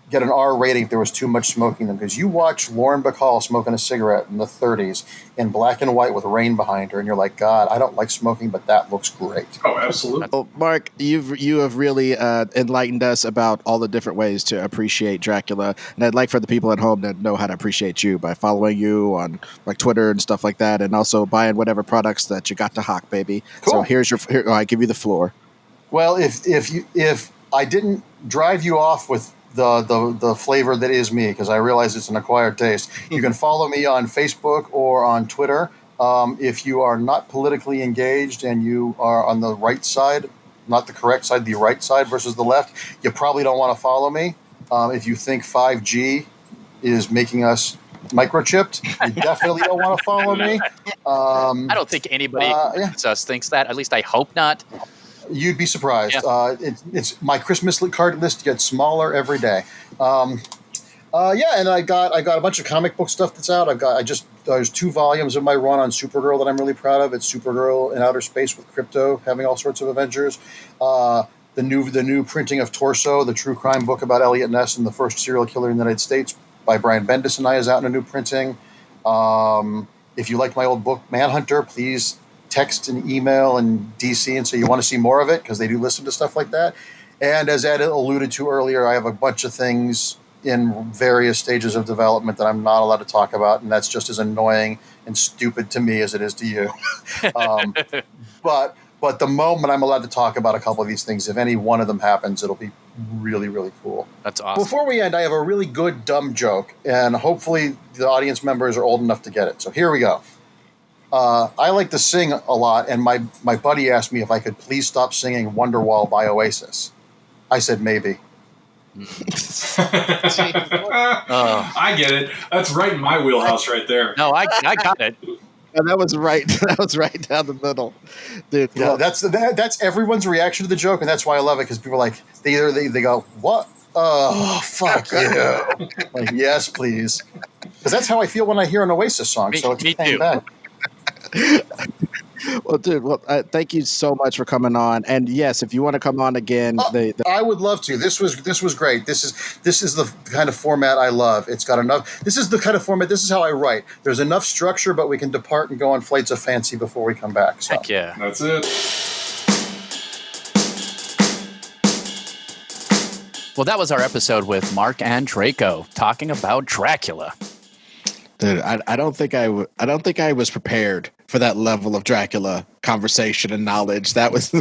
get an R rating if there was too much smoking in them, because you watch Lauren Bacall smoking a cigarette in the 30s in black and white with rain behind her, and you're like, God, I don't like smoking, but that looks great. Oh, absolutely. Well, Mark, you have really enlightened us about all the different ways to appreciate Dracula, and I'd like for the people at home to know how to appreciate you by following you on like Twitter and stuff like that, and also buying whatever products that you got to hawk, baby. Cool. So here I give you the floor. Well, if I didn't drive you off with the flavor that is me, because I realize it's an acquired taste, you can follow me on Facebook or on Twitter. If you are not politically engaged and you are on the right side, not the correct side, the right side versus the left, you probably don't want to follow me. If you think 5G is making us microchipped, you definitely don't want to follow me. I don't think anybody thinks that. At least I hope not. You'd be surprised. Yeah. It's my Christmas card list gets smaller every day. And I got a bunch of comic book stuff that's out. There's 2 volumes of my run on Supergirl that I'm really proud of. It's Supergirl in outer space with Crypto having all sorts of adventures. The new printing of Torso, the true crime book about Elliot Ness and the first serial killer in the United States by Brian Bendis and I is out in a new printing. If you like my old book Manhunter, please text and email and DC and say you want to see more of it, because they do listen to stuff like that. And as Ed alluded to earlier, I have a bunch of things in various stages of development that I'm not allowed to talk about, and that's just as annoying and stupid to me as it is to you. But the moment I'm allowed to talk about a couple of these things, if any one of them happens, it'll be really, really cool. That's awesome. Before we end, I have a really good dumb joke, and hopefully the audience members are old enough to get it. So here we go. I like to sing a lot, and my buddy asked me if I could please stop singing Wonderwall by Oasis. I said maybe. I get it. That's right in my wheelhouse right there. No, I got it. Yeah, that was right. That was right down the middle, dude. Yeah, that's everyone's reaction to the joke, and that's why I love it, because people are like, they go, what? Oh, fuck you. Like, yes, please. Because that's how I feel when I hear an Oasis song. So it's me too. back. Well, dude, thank you so much for coming on. And yes, if you want to come on again, I would love to. This was great. This is the kind of format I love. It's got enough. This is the kind of format. This is how I write. There's enough structure, but we can depart and go on flights of fancy before we come back. So. Heck yeah. That's it. Well, that was our episode with Marc Andreyko talking about Dracula. Dude, I don't think I was prepared for that level of Dracula conversation and knowledge. That was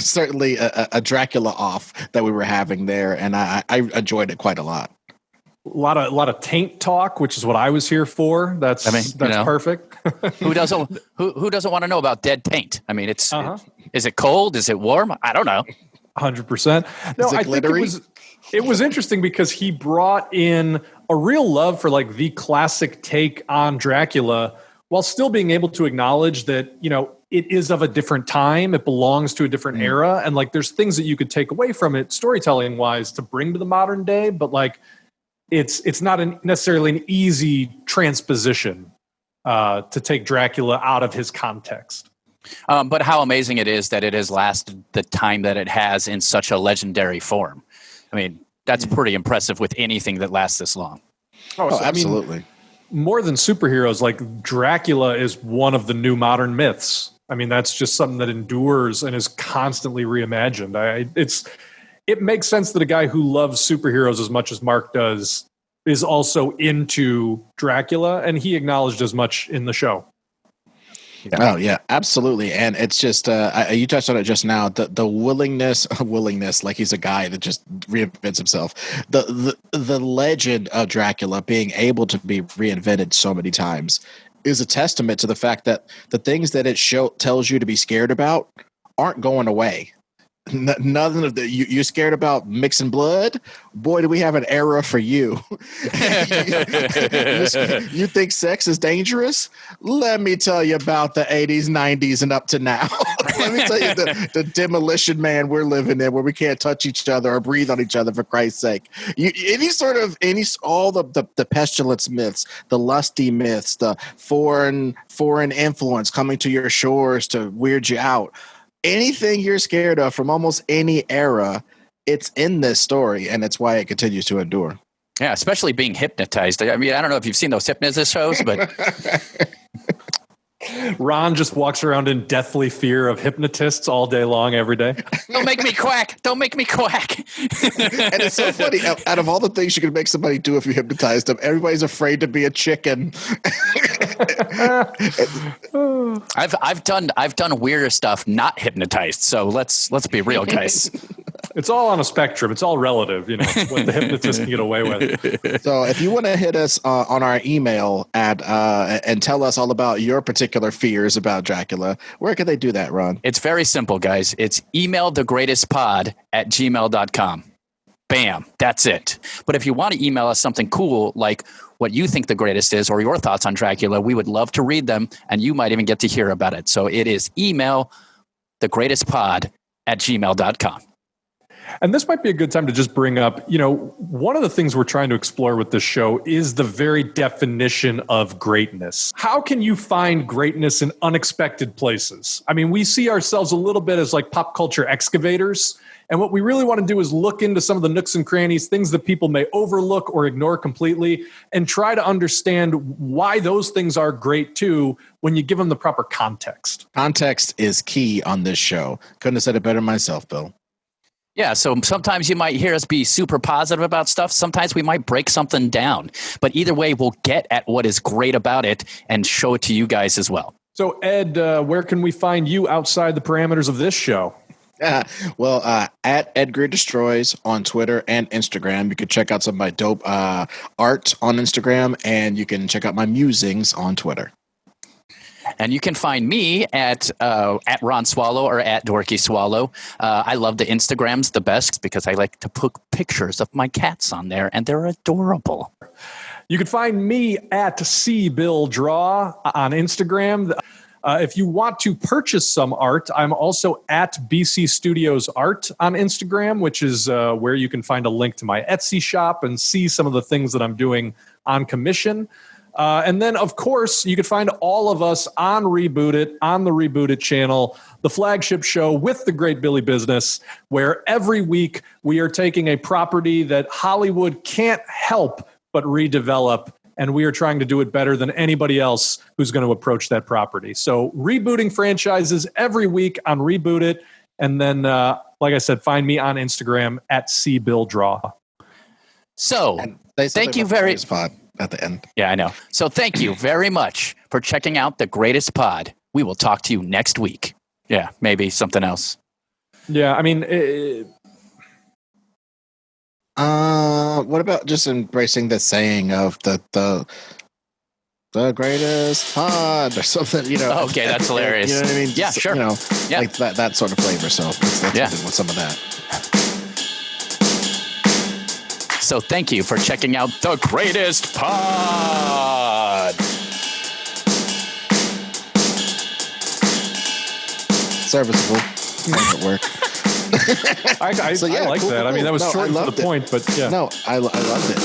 certainly a Dracula off that we were having there, and I enjoyed it quite a lot. A lot of taint talk, which is what I was here for. That's perfect. Who doesn't want to know about dead taint? I mean, is it cold? Is it warm? I don't know. 100%. No, I think it was interesting because he brought in a real love for like the classic take on Dracula, while still being able to acknowledge that, it is of a different time. It belongs to a different era. And like, there's things that you could take away from it storytelling wise to bring to the modern day, but like, it's not necessarily an easy transposition to take Dracula out of his context. But how amazing it is that it has lasted the time that it has in such a legendary form. I mean, that's pretty impressive with anything that lasts this long. Oh, absolutely. more than superheroes, like Dracula is one of the new modern myths. I mean, that's just something that endures and is constantly reimagined. It makes sense that a guy who loves superheroes as much as Mark does is also into Dracula, and he acknowledged as much in the show. Yeah. Oh yeah, absolutely. And it's just you touched on it just now. The willingness, like he's a guy that just reinvents himself. The legend of Dracula being able to be reinvented so many times is a testament to the fact that the things that it tells you to be scared about aren't going away. Nothing of the you scared about mixing blood? Boy, do we have an era for you. You think sex is dangerous? Let me tell you about the 80s, 90s, and up to now. Let me tell you the demolition man we're living in, where we can't touch each other or breathe on each other, for Christ's sake. All the pestilence myths, the lusty myths, the foreign influence coming to your shores to weird you out. Anything you're scared of from almost any era, it's in this story, and it's why it continues to endure. Yeah, especially being hypnotized. I mean, I don't know if you've seen those hypnosis shows, but Ron just walks around in deathly fear of hypnotists all day long, every day. Don't make me quack. Don't make me quack. And it's so funny. Out of all the things you can make somebody do if you hypnotize them, everybody's afraid to be a chicken. I've done weirder stuff not hypnotized. So let's be real, guys. It's all on a spectrum. It's all relative, what the hypnotist can get away with. So if you want to hit us on our email and tell us all about your particular fears about Dracula, where can they do that, Ron? It's very simple, guys. It's emailthegreatestpod@gmail.com. Bam. That's it. But if you want to email us something cool, like what you think the greatest is or your thoughts on Dracula, we would love to read them, and you might even get to hear about it. So it is emailthegreatestpod@gmail.com. And this might be a good time to just bring up, one of the things we're trying to explore with this show is the very definition of greatness. How can you find greatness in unexpected places? I mean, we see ourselves a little bit as like pop culture excavators. And what we really want to do is look into some of the nooks and crannies, things that people may overlook or ignore completely, and try to understand why those things are great too when you give them the proper context. Context is key on this show. Couldn't have said it better myself, Bill. Yeah, so sometimes you might hear us be super positive about stuff. Sometimes we might break something down. But either way, we'll get at what is great about it and show it to you guys as well. So, Ed, where can we find you outside the parameters of this show? Well, at Ed Greer Destroys on Twitter and Instagram. You can check out some of my dope art on Instagram, and you can check out my musings on Twitter. And you can find me at Ron Swallow or at Dorky Swallow. I love the Instagrams the best because I like to put pictures of my cats on there, and they're adorable. You can find me at CBillDraw on Instagram. If you want to purchase some art, I'm also at BC Studios Art on Instagram, which is where you can find a link to my Etsy shop and see some of the things that I'm doing on commission. And then, of course, you can find all of us on Reboot It, on the Reboot It channel, the flagship show with the great Billy Business, where every week we are taking a property that Hollywood can't help but redevelop, and we are trying to do it better than anybody else who's going to approach that property. So rebooting franchises every week on Reboot It. And then, like I said, find me on Instagram at CBillDraw. So thank you very much. At the end. Yeah, I know. So thank you very much for checking out The Greatest Pod. We will talk to you next week. Yeah, maybe something else. Yeah, I mean... what about just embracing the saying of the greatest pod or something, Okay, that's hilarious. You know what I mean? Yeah, Just, sure. Yeah. Like that sort of flavor. So let's end with some of that. So thank you for checking out The Greatest Pod. Serviceable. Make it work. I like that. Cool. I mean, that was short to the point, but yeah. No, I loved it.